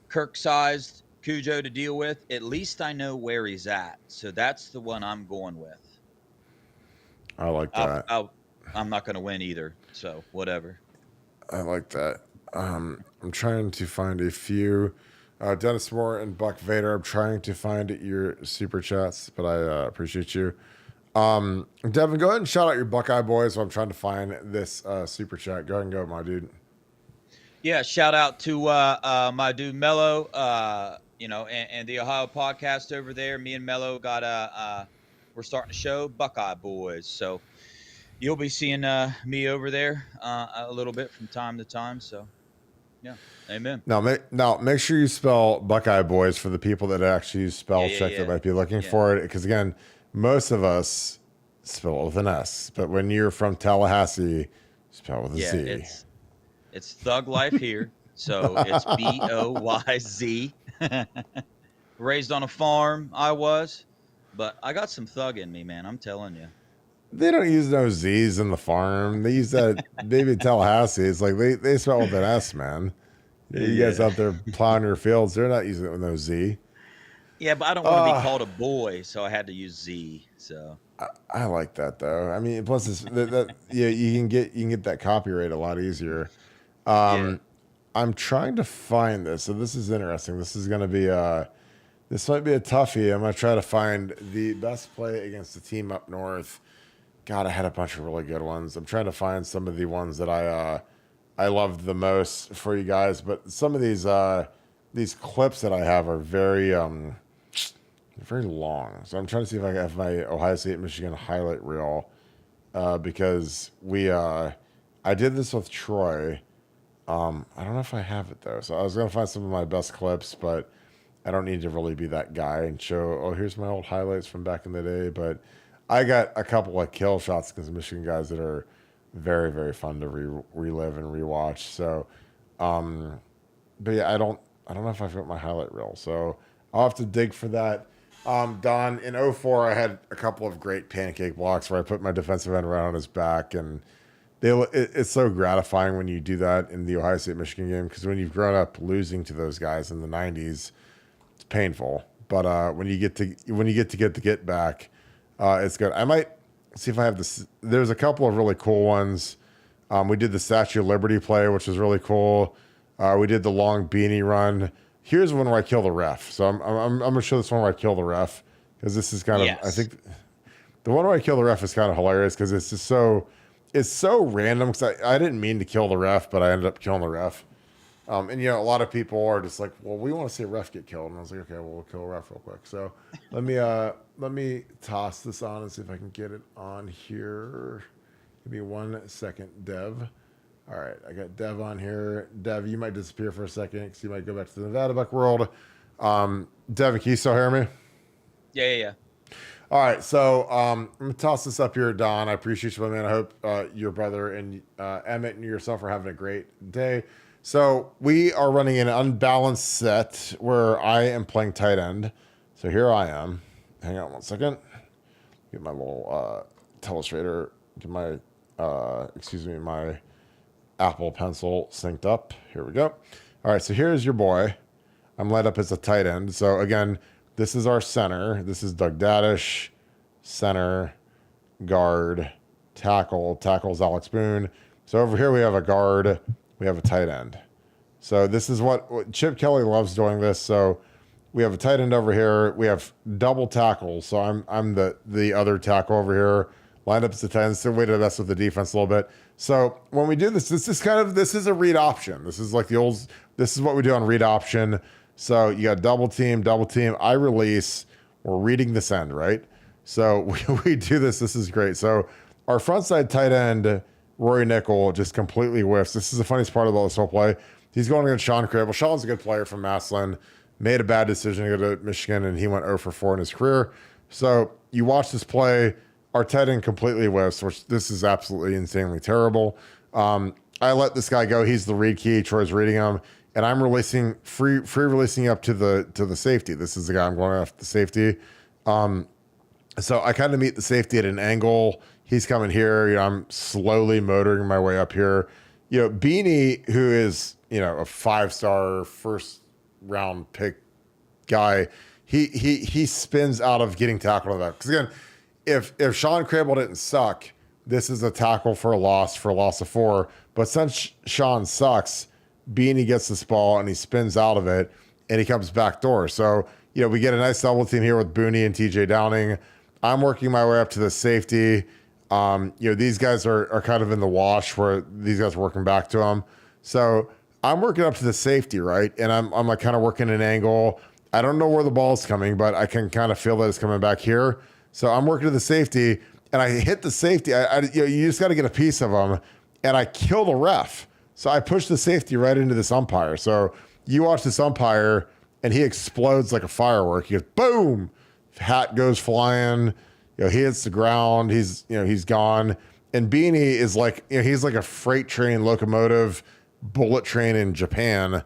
Kirk-sized Cujo to deal with, at least I know where he's at. So that's the one I'm going with. I like that. I'm not going to win either. So whatever. I like that. I'm trying to find a few. Dennis Moore and Buck Vader. I'm trying to find your super chats, but I appreciate you. Devin, go ahead and shout out your Buckeye boys while I'm trying to find this super chat. Go ahead and go, my dude. Yeah, shout out to my dude Mello, and the Ohio podcast over there. Me and Mello got we're starting a show, Buckeye Boys. So you'll be seeing me over there a little bit from time to time. So yeah, amen. Now make sure you spell Buckeye Boys for the people that actually use spell check that might be looking for it. Because again, most of us spell it with an S, but when you're from Tallahassee, spell it with a Z. It's thug life here, so it's Boyz. Raised on a farm, I was, but I got some thug in me, man. I'm telling you. They don't use no Z's in the farm. They use that baby Tallahassee. It's like they spell with an S, man. You guys out there plowing your fields, they're not using it with no Z. Yeah, but I don't want to be called a boy, so I had to use Z. So I like that though. I mean, plus you can get that copyright a lot easier. I'm trying to find this. So this is interesting. This is going to be this might be a toughie. I'm going to try to find the best play against the team up north. God, I had a bunch of really good ones. I'm trying to find some of the ones that I loved the most for you guys. But some of these clips that I have are very long. So I'm trying to see if I have my Ohio State Michigan highlight reel because I did this with Troy. I don't know if I have it though. So I was going to find some of my best clips, but I don't need to really be that guy and show, oh, here's my old highlights from back in the day. But I got a couple of kill shots against Michigan guys that are very, very fun to relive and rewatch. So, but yeah, I don't know if I've got my highlight reel. So I'll have to dig for that. Don, in 04, I had a couple of great pancake blocks where I put my defensive end right on his back, and it's so gratifying when you do that in the Ohio State Michigan game, because when you've grown up losing to those guys in the 90s, it's painful. But when you get to get the get back, it's good. I might see if I have this. There's a couple of really cool ones. We did the Statue of Liberty play, which was really cool. We did the long beanie run. Here's one where I kill the ref. So I'm gonna show this one where I kill the ref, because this is kind of I think the one where I kill the ref is kind of hilarious because it's just so. It's so random because I didn't mean to kill the ref, but I ended up killing the ref. And a lot of people are just like, well, we want to see a ref get killed. And I was like, okay, well, we'll kill a ref real quick. So let me toss this on and see if I can get it on here. Give me 1 second, Dev. All right, I got Dev on here. Dev, you might disappear for a second because you might go back to the Nevadabuck world. Devin, can you still hear me? Yeah. All right, so I'm going to toss this up here, Don. I appreciate you, my man. I hope your brother and Emmett and yourself are having a great day. So we are running an unbalanced set where I am playing tight end. So here I am. Hang on 1 second. Get my little telestrator, get my, my Apple Pencil synced up. Here we go. All right, so here's your boy. I'm lined up as a tight end. So again, this is our center. This is Doug Dadish, center, guard, tackle. Tackle's Alex Boone. So over here we have a guard. We have a tight end. So this is what Chip Kelly loves doing this. So we have a tight end over here. We have double tackles. So I'm the other tackle over here. Lined up as the tight end. So way to mess with the defense a little bit. So when we do this, this is a read option. This is like this is what we do on read option. So you got double team. I release. We're reading this end, right? So we do this. This is great. So our front side tight end, Rory Nickel, just completely whiffs. This is the funniest part about this whole play. He's going against Sean Crable. Sean's a good player from Massillon. Made a bad decision to go to Michigan, and he went 0 for 4 in his career. So you watch this play. Our tight end completely whiffs, which this is absolutely insanely terrible. I let this guy go. He's the read key. Troy's reading him, and I'm releasing free releasing up to the safety. This is the guy I'm going after the safety. So I kind of meet the safety at an angle. He's coming here. You know, I'm slowly motoring my way up here. You know, Beanie, who is, you know, a 5-star first round pick guy, he spins out of getting tackled on that. Because again, if Sean Crable didn't suck, this is a tackle for a loss of 4. But since Sean sucks, Beanie gets this ball and he spins out of it and he comes back door. So, you know, we get a nice double team here with Booney and TJ Downing. I'm working my way up to the safety. You know, these guys are kind of in the wash where these guys are working back to them. So I'm working up to the safety, right? And I'm like kind of working an angle. I don't know where the ball's coming, but I can kind of feel that it's coming back here. So I'm working to the safety, and I hit the safety. You know, you just got to get a piece of them, and I kill the ref. So I push the safety right into this umpire. So you watch this umpire, and he explodes like a firework. He goes, boom! Hat goes flying. You know, he hits the ground. He's gone. And Beanie is like, you know, he's like a freight train locomotive, bullet train in Japan,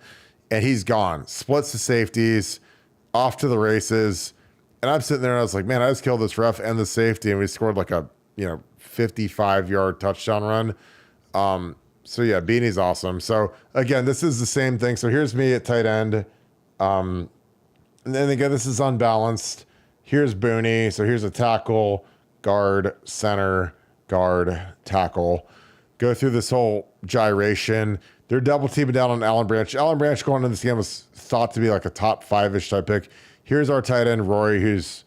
and he's gone. Splits the safeties, off to the races. And I'm sitting there and I was like, man, I just killed this ref and the safety, and we scored like a, you know, 55-yard touchdown run. So yeah, Beanie's awesome. So again, this is the same thing. So here's me at tight end. And then again, this is unbalanced. Here's Booney. So here's a tackle, guard, center, guard, tackle. Go through this whole gyration. They're double teaming down on Alan Branch. Alan Branch going into this game was thought to be like a top 5-ish type pick. Here's our tight end, Rory, who's,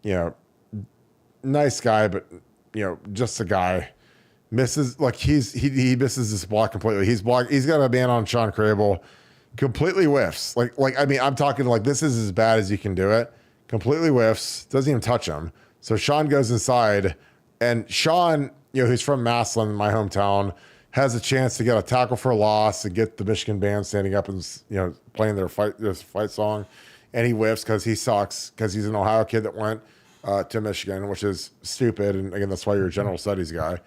you know, nice guy, but, you know, just a guy. Misses, like he misses this block completely. He's got a man on Sean Crable. Completely whiffs. Like I mean, I'm talking like this is as bad as you can do it. Completely whiffs, doesn't even touch him. So Sean goes inside, and Sean, you know, who's from Massillon, my hometown, has a chance to get a tackle for a loss and get the Michigan band standing up and, you know, playing their fight song, and he whiffs because he sucks, because he's an Ohio kid that went to Michigan, which is stupid. And again, that's why you're a general studies guy.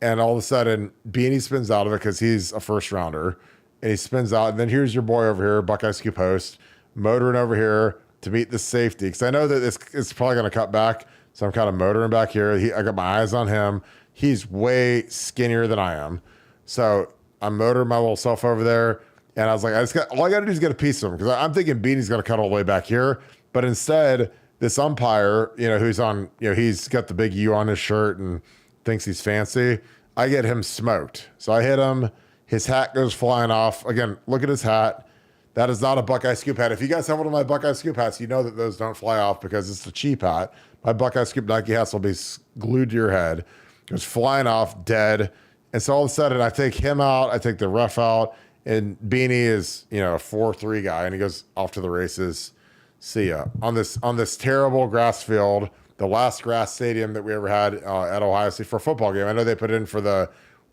And all of a sudden, Beanie spins out of it because he's a first rounder, and he spins out. And then here's your boy over here, Buckeye Scoop host, motoring over here to meet the safety, because I know that it's probably going to cut back. So I'm kind of motoring back here. I got my eyes on him. He's way skinnier than I am. So I'm motoring my little self over there. And I was like, all I got to do is get a piece of him, because I'm thinking Beanie's going to cut all the way back here. But instead, this umpire, you know, who's on, you know, he's got the big U on his shirt and thinks he's fancy. I get him smoked. So I hit him. His hat goes flying off. Again, look at his hat. That is not a Buckeye Scoop hat. If you guys have one of my Buckeye Scoop hats, you know that those don't fly off because it's a cheap hat. My Buckeye Scoop Nike hats will be glued to your head. It goes flying off, dead. And so all of a sudden, I take him out. I take the ref out. And Beanie is, you know, a 4-3 guy, and he goes off to the races. See ya. On this terrible grass field, the last grass stadium that we ever had at Ohio State for a football game. I know they put it in for the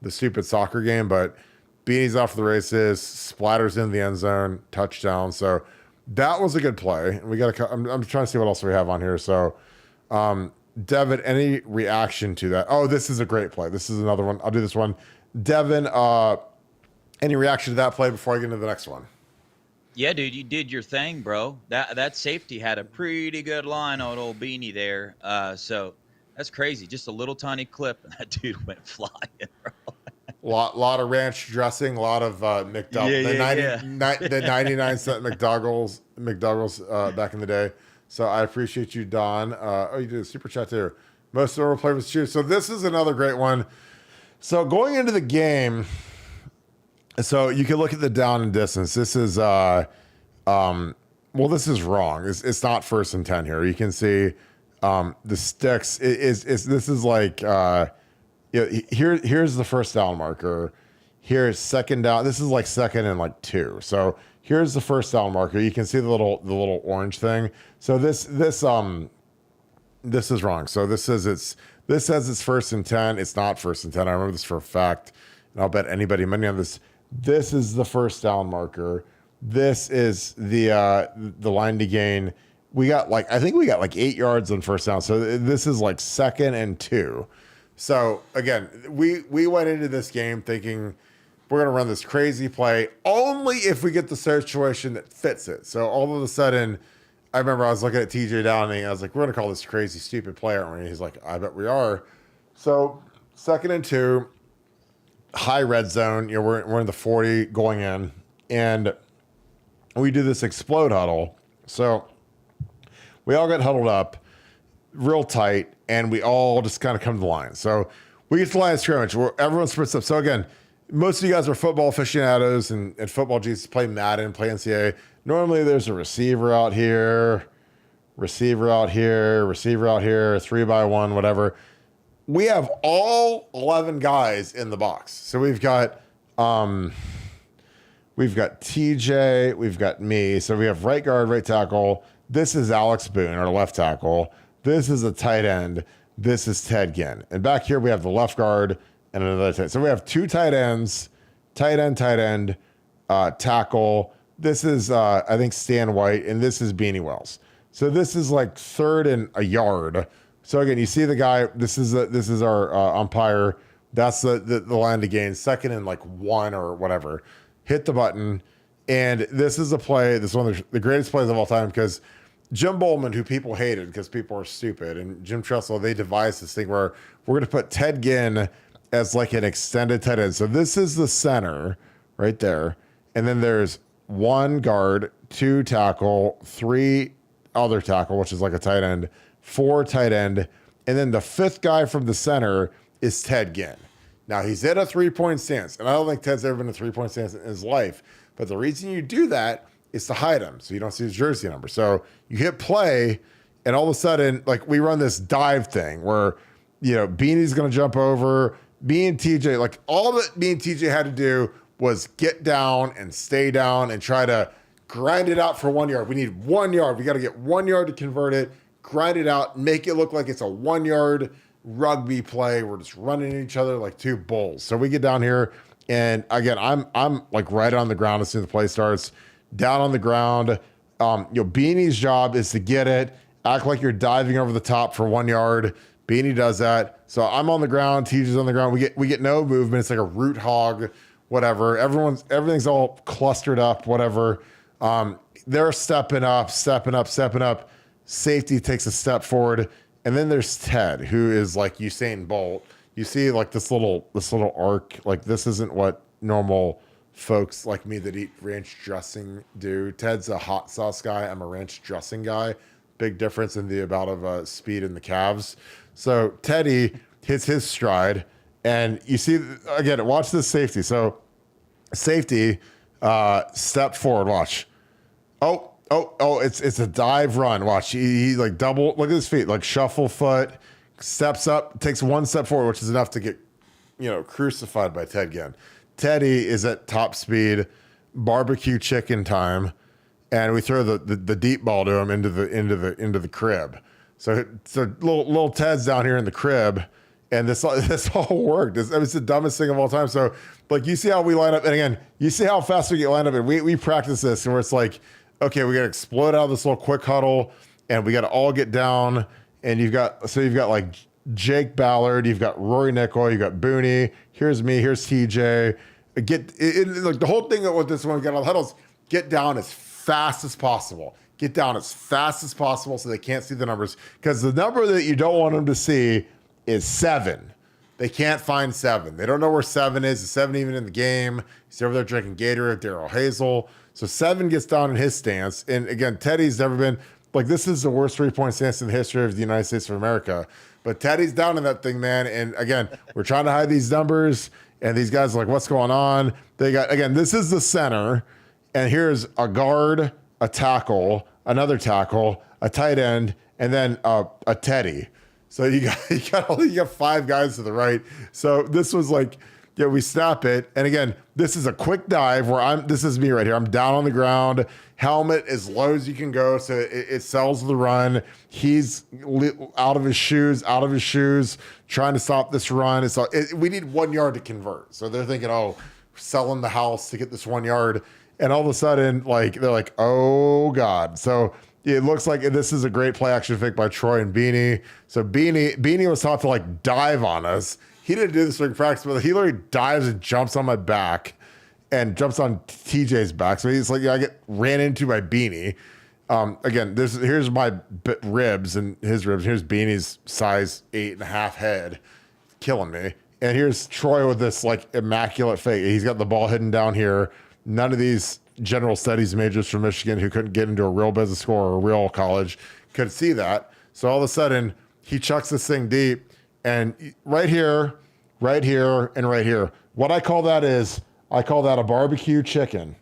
stupid soccer game, but Beanie's off to the races, splatters in the end zone, touchdown. So that was a good play. And we got to. I'm trying to see what else we have on here. So, Devin, any reaction to that? Oh, this is a great play. This is another one. I'll do this one. Devin, any reaction to that play before I get into the next one? Yeah, dude, you did your thing, bro. That safety had a pretty good line on old Beanie there. So that's crazy. Just a little tiny clip, and that dude went flying, bro. Lot of ranch dressing, a lot of McDouble, the 99-cent McDougal's back in the day. So I appreciate you, Don. You did a super chat there. Most of our players choose. So this is another great one. So going into the game, so you can look at the down and distance. This is well, this is wrong. It's not 1st and 10 here. You can see the sticks. This is like here's the first down marker. Here's second down. This is like 2nd and like 2. So here's the first down marker. You can see the little orange thing. So this is wrong. So this says it's 1st and 10. It's not 1st and 10. I remember this for a fact, and I'll bet anybody money on this. This is the first down marker. This is the line to gain. I think we got like 8 yards on first down. So this is like 2nd and 2. So again, we went into this game thinking we're going to run this crazy play only if we get the situation that fits it. So all of a sudden, I remember I was looking at TJ Downing. I was like, we're going to call this crazy, stupid play, aren't we? And he's like, I bet we are. So 2nd and 2, high red zone. We're in the 40 going in. And we do this explode huddle. So we all get huddled up real tight, and we all just kind of come to the line. So we get to the line of scrimmage where everyone splits up. So again, most of you guys are football aficionados and football Jesus, play Madden, play NCAA. Normally there's a receiver out here, 3-by-1, whatever. We have all 11 guys in the box. So we've got TJ, we've got me. So we have right guard, right tackle. This is Alex Boone, our left tackle. This is a tight end. This is Ted Ginn. And back here we have the left guard and another tight end. So we have 2 tight ends, tight end, tackle. This is, I think, Stan White, and this is Beanie Wells. So this is like 3rd and a yard. So again, you see the guy. This is our umpire. That's the line to gain. 2nd and like 1 or whatever. Hit the button, and this is a play. This is one of the greatest plays of all time because Jim Bowman, who people hated because people are stupid, and Jim Tressel, they devised this thing where we're going to put Ted Ginn as like an extended tight end. So this is the center right there, and then there's 1 guard, 2 tackle, 3 other tackle, which is like a tight end, 4 tight end, and then the 5th guy from the center is Ted Ginn. Now, he's in a 3-point stance, and I don't think Ted's ever been in a 3-point stance in his life, but the reason you do that is to hide him so you don't see his jersey number. So you hit play, and all of a sudden, like, we run this dive thing where, Beanie's going to jump over. Me and TJ, like, all that me and TJ had to do was get down and stay down and try to grind it out for 1 yard. We need 1 yard. We got to get 1 yard to convert it, grind it out, make it look like it's a 1 yard rugby play. We're just running at each other like 2 bulls. So we get down here, and again, I'm like right on the ground as soon as the play starts, down on the ground. Beanie's job is to get it, act like you're diving over the top for 1 yard. Beanie does that. So I'm on the ground, TJ's on the ground. We get no movement. It's like a root hog, whatever. Everything's all clustered up, whatever. They're stepping up. Safety takes a step forward. And then there's Ted, who is like Usain Bolt. You see like this little arc. Like, this isn't what normal folks like me that eat ranch dressing do. Ted's a hot sauce guy. I'm a ranch dressing guy. Big difference in the amount of speed in the calves. So Teddy hits his stride, and you see, again, watch this safety. So safety, step forward, watch. Oh, it's a dive run. Watch. He like double, look at his feet, like shuffle foot, steps up, takes 1 step forward, which is enough to get, crucified by Ted Ginn. Teddy is at top speed, barbecue chicken time, and we throw the deep ball to him into the crib. So little Ted's down here in the crib, and this all worked. It's the dumbest thing of all time. So like, you see how we line up, and again, you see how fast we get lined up, and we practice this, and where it's like, okay, we got to explode out of this little quick huddle, and we got to all get down. And you've got like Jake Ballard, you've got Rory Nickel, you've got Booney. Here's me, here's TJ. Like the whole thing with this one, we got all the huddles. Get down as fast as possible. Get down as fast as possible so they can't see the numbers. Because the number that you don't want them to see is 7. They can't find 7. They don't know where 7 is. Is 7 even in the game? He's over there drinking Gatorade, Daryl Hazel. So 7 gets down in his stance. And again, Teddy's never been, like, this is the worst 3-point stance in the history of the United States of America. But Teddy's down in that thing, man. And again, we're trying to hide these numbers. And these guys are like, what's going on? Again, this is the center. And here's a guard, a tackle, another tackle, a tight end, and then a Teddy. So you got 5 guys to the right. So this was like, we snap it. And again, this is a quick dive where this is me right here. I'm down on the ground, helmet as low as you can go. So it sells the run. He's out of his shoes, trying to stop this run. We need 1 yard to convert. So they're thinking, selling the house to get this 1 yard. And all of a sudden, like, they're like, oh God. So it looks like this is a great play action fake by Troy and Beanie. So Beanie was taught to like dive on us. He didn't do this during practice, but he literally dives and jumps on my back and jumps on TJ's back. So he's like, I get ran into by Beanie. Again, here's my ribs and his ribs. Here's Beanie's size 8.5 head, killing me. And here's Troy with this like immaculate fake. He's got the ball hidden down here. None of these general studies majors from Michigan who couldn't get into a real business school or a real college could see that. So all of a sudden, he chucks this thing deep, and right here, and right here. What I call that a barbecue chicken.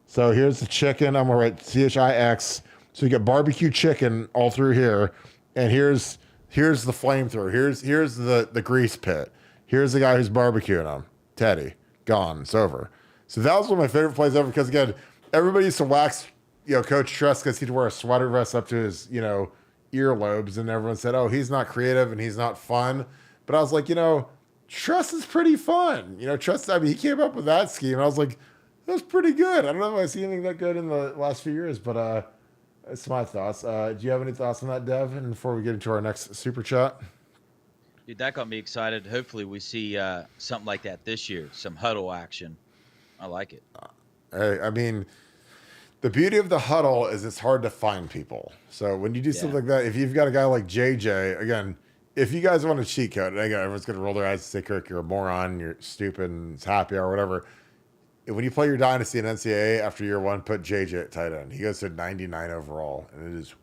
So here's the chicken. I'm gonna write CHIX. So you get barbecue chicken all through here, and here's the flamethrower. Here's the grease pit. Here's the guy who's barbecuing them. Teddy, gone. It's over. So that was one of my favorite plays ever because, again, everybody used to wax, Coach Truss because he'd wear a sweater vest up to his, earlobes, and everyone said, oh, he's not creative and he's not fun. But I was like, Truss is pretty fun. Truss, he came up with that scheme. And I was like, that was pretty good. I don't know if I've seen anything that good in the last few years, but that's my thoughts. Do you have any thoughts on that, Dev? And before we get into our next super chat? Dude, that got me excited. Hopefully we see something like that this year, some huddle action. I like it. Hey, I mean, the beauty of the huddle is it's hard to find people. So when you do something like that, if you've got a guy like JJ, again, if you guys want to cheat code, and again, everyone's going to roll their eyes and say, Kirk, you're a moron, you're stupid, and it's happy or whatever. When you play your dynasty in NCAA after year one, put JJ at tight end. He goes to 99 overall, and it is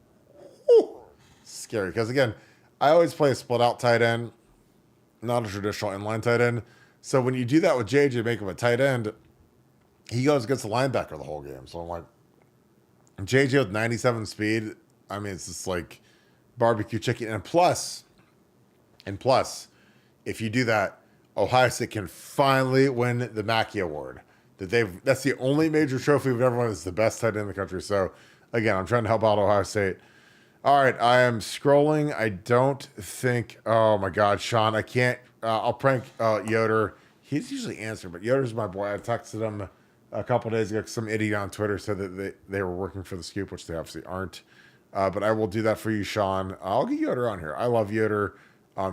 scary. Because, again, I always play a split out tight end, not a traditional inline tight end. So when you do that with JJ, make him a tight end, he goes against the linebacker the whole game. So I'm like, JJ with 97 speed, I mean, it's just like barbecue chicken. And plus, if you do that, Ohio State can finally win the Mackey Award. That's the only major trophy we've ever won. It's the best tight end in the country. So again, I'm trying to help out Ohio State. All right, I am scrolling. I don't think, oh my God, Sean, I can't, I'll prank Yoder. He's usually answered, but Yoder's my boy. I texted him a couple days ago. Some idiot on Twitter said that they were working for the Scoop, which they obviously aren't. But I will do that for you, Sean. I'll get Yoder on here. I love Yoder.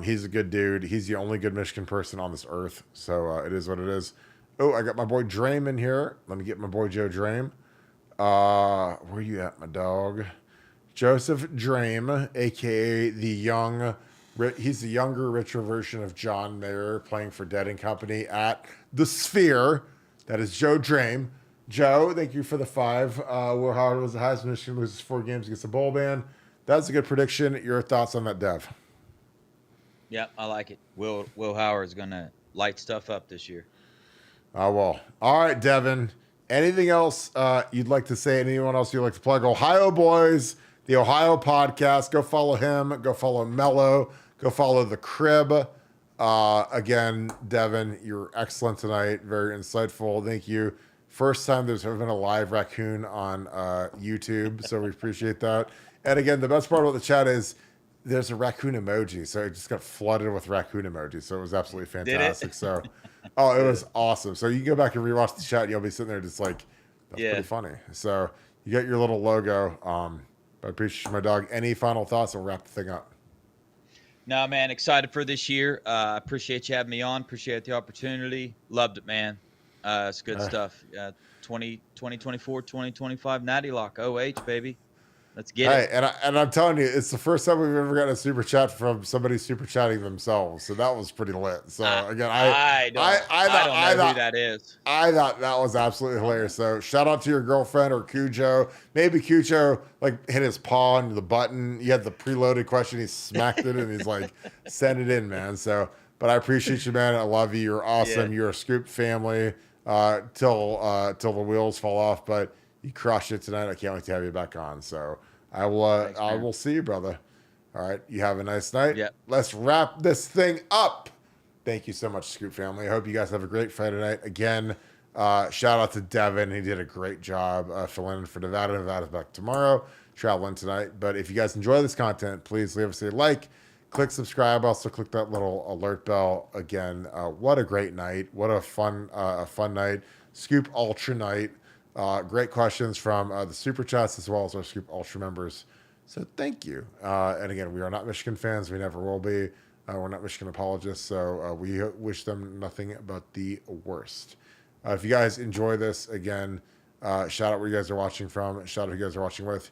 He's a good dude. He's the only good Michigan person on this earth. So it is what it is. Oh, I got my boy Drame in here. Let me get my boy Joe Drame. Where you at, my dog? Joseph Drame, a.k.a. he's the younger, richer version of John Mayer playing for Dead & Company at the Sphere. That is Joe Drame. Joe, thank you for the 5. Will Howard was the highest. Michigan loses 4 games against the bowl ban. That's a good prediction. Your thoughts on that, Dev? Yeah, I like it. Will Howard's going to light stuff up this year. Well. All right, Devin. Anything else you'd like to say? Anyone else you'd like to plug? Ohio Boys, the Ohio podcast. Go follow him. Go follow Mello. Go follow The Crib. Again, Devin, you're excellent tonight. Very insightful. Thank you. First time there's ever been a live raccoon on YouTube, so we appreciate that. And again, the best part about the chat is there's a raccoon emoji, so it just got flooded with raccoon emojis. So it was absolutely fantastic. So, it was awesome. So you can go back and rewatch the chat. And you'll be sitting there just like, that's pretty funny. So you got your little logo. I appreciate my dog. Any final thoughts? We'll wrap the thing up. No, man, excited for this year. Appreciate you having me on. Appreciate the opportunity. Loved it, man. It's good stuff. 2024, 2025 Natty Lock, OH, baby. Let's get it. And I'm telling you, it's the first time we've ever gotten a super chat from somebody super chatting themselves. So that was pretty lit. So again, I don't know who that is. I thought that was absolutely hilarious. So shout out to your girlfriend or Cujo. Maybe Cujo like hit his paw on the button. You had the preloaded question. He smacked it and he's like, send it in, man. So, but I appreciate you, man. I love you. You're awesome. Yeah. You're a Scoop family till the wheels fall off. But you crushed it tonight. I can't wait to have you back on. So I will. Thanks, I will see you, brother. All right. You have a nice night. Yep. Let's wrap this thing up. Thank you so much, Scoop family. I hope you guys have a great Friday night. Again, shout out to Devin. He did a great job filling in for Nevada. Nevada's back tomorrow. Traveling tonight. But if you guys enjoy this content, please leave us a like, click subscribe. Also click that little alert bell. Again, what a great night. What a fun night. Scoop Ultra night. Great questions from the Super Chats as well as our Scoop Ultra members. So thank you. And again, we are not Michigan fans. We never will be. We're not Michigan apologists. So we wish them nothing but the worst. If you guys enjoy this, again, shout out where you guys are watching from. Shout out who you guys are watching with.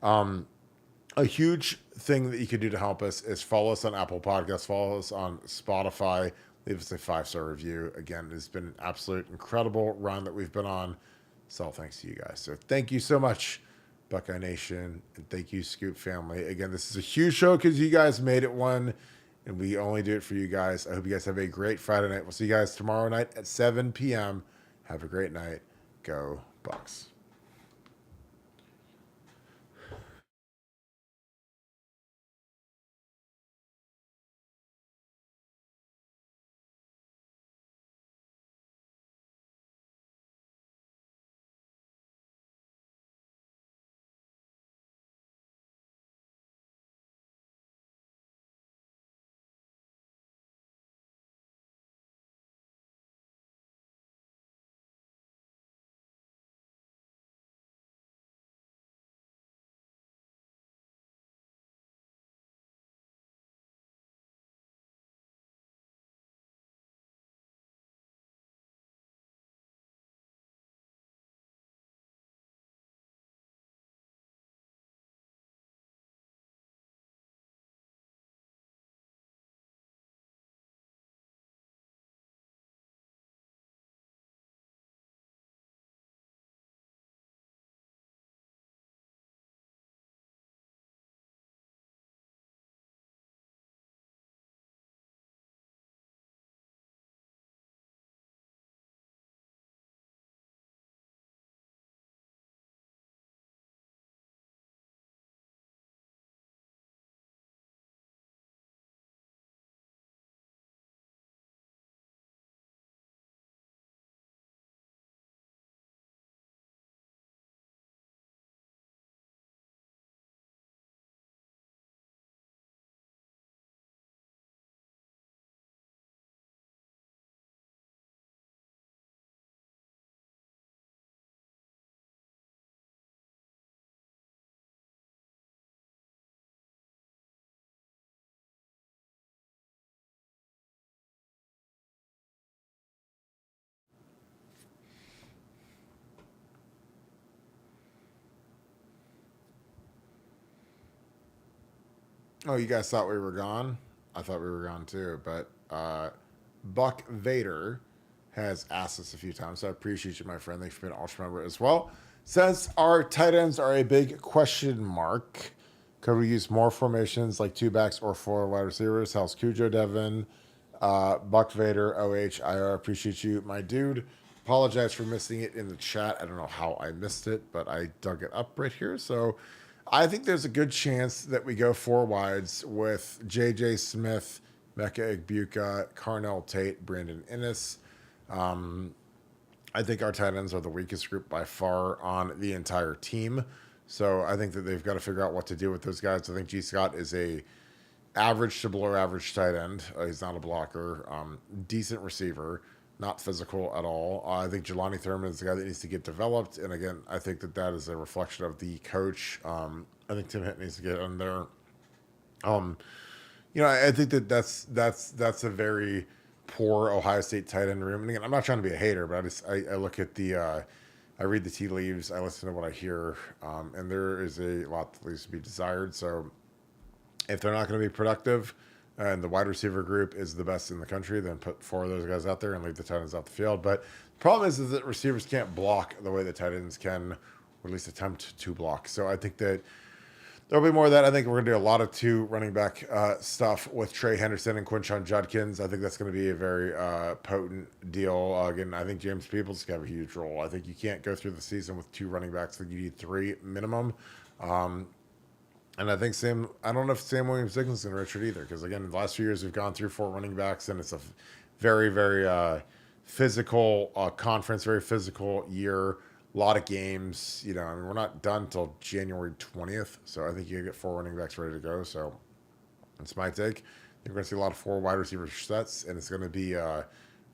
A huge thing that you can do to help us is follow us on Apple Podcasts, follow us on Spotify, leave us a 5-star review. Again, it's been an absolute incredible run that we've been on. So thanks to you guys. So thank you so much, Buckeye Nation, and thank you, Scoop family. Again, this is a huge show because you guys made it one, and we only do it for you guys. I hope you guys have a great Friday night. We'll see you guys tomorrow night at 7 p.m. Have a great night. Go Bucks. Oh, you guys thought we were gone? I thought we were gone too, but Buck Vader has asked us a few times, so I appreciate you, my friend. Thanks for being an ultra member as well. Since our tight ends are a big question mark, could we use more formations like two backs or four wide receivers? How's Cujo Devin? Buck Vader, OH, IR, appreciate you, my dude. Apologize for missing it in the chat. I don't know how I missed it, but I dug it up right here. So I think there's a good chance that we go four wides with JJ Smith, Mecca Igbuka, Carnell Tate, Brandon Innes. I think our tight ends are the weakest group by far on the entire team. So I think that they've got to figure out what to do with those guys. I think G. Scott is a average to below average tight end. He's not a blocker. Decent receiver, not physical at all. I think Jelani Thurman is the guy that needs to get developed. And again, I think that that is a reflection of the coach. I think Tim Hitt needs to get in there. I think that that's a very poor Ohio State tight end room. And again, I'm not trying to be a hater, but I look at I read the tea leaves, I listen to what I hear, and there is a lot that leaves to be desired. So if they're not going to be productive and the wide receiver group is the best in the country, then put four of those guys out there and leave the tight ends off the field. But the problem is that receivers can't block the way the tight ends can, or at least attempt to block. So I think that there'll be more of that. I think we're going to do a lot of two running back stuff with Trey Henderson and Quinshon Judkins. I think that's going to be a very potent deal. Again, I think James Peoples can have a huge role. I think you can't go through the season with two running backs. I think you need three minimum. And I think I don't know if Sam Williams Dickinson Richard either, because again, the last few years we've gone through four running backs, and it's a very, very physical conference, very physical year. A lot of games, we're not done until January 20th. So I think you get four running backs ready to go. So That's my take. You're going to see a lot of 4 wide receiver sets, and it's going to be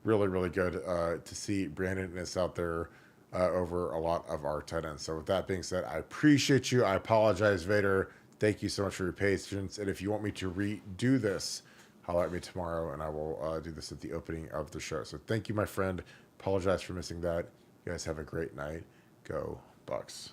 really, really good to see Brandon Inniss out there over a lot of our tight ends. So with that being said, I appreciate you. I apologize, Vader. Thank you so much for your patience. And if you want me to redo this, holler at me tomorrow, and I will do this at the opening of the show. So thank you, my friend. Apologize for missing that. You guys have a great night. Go Bucks.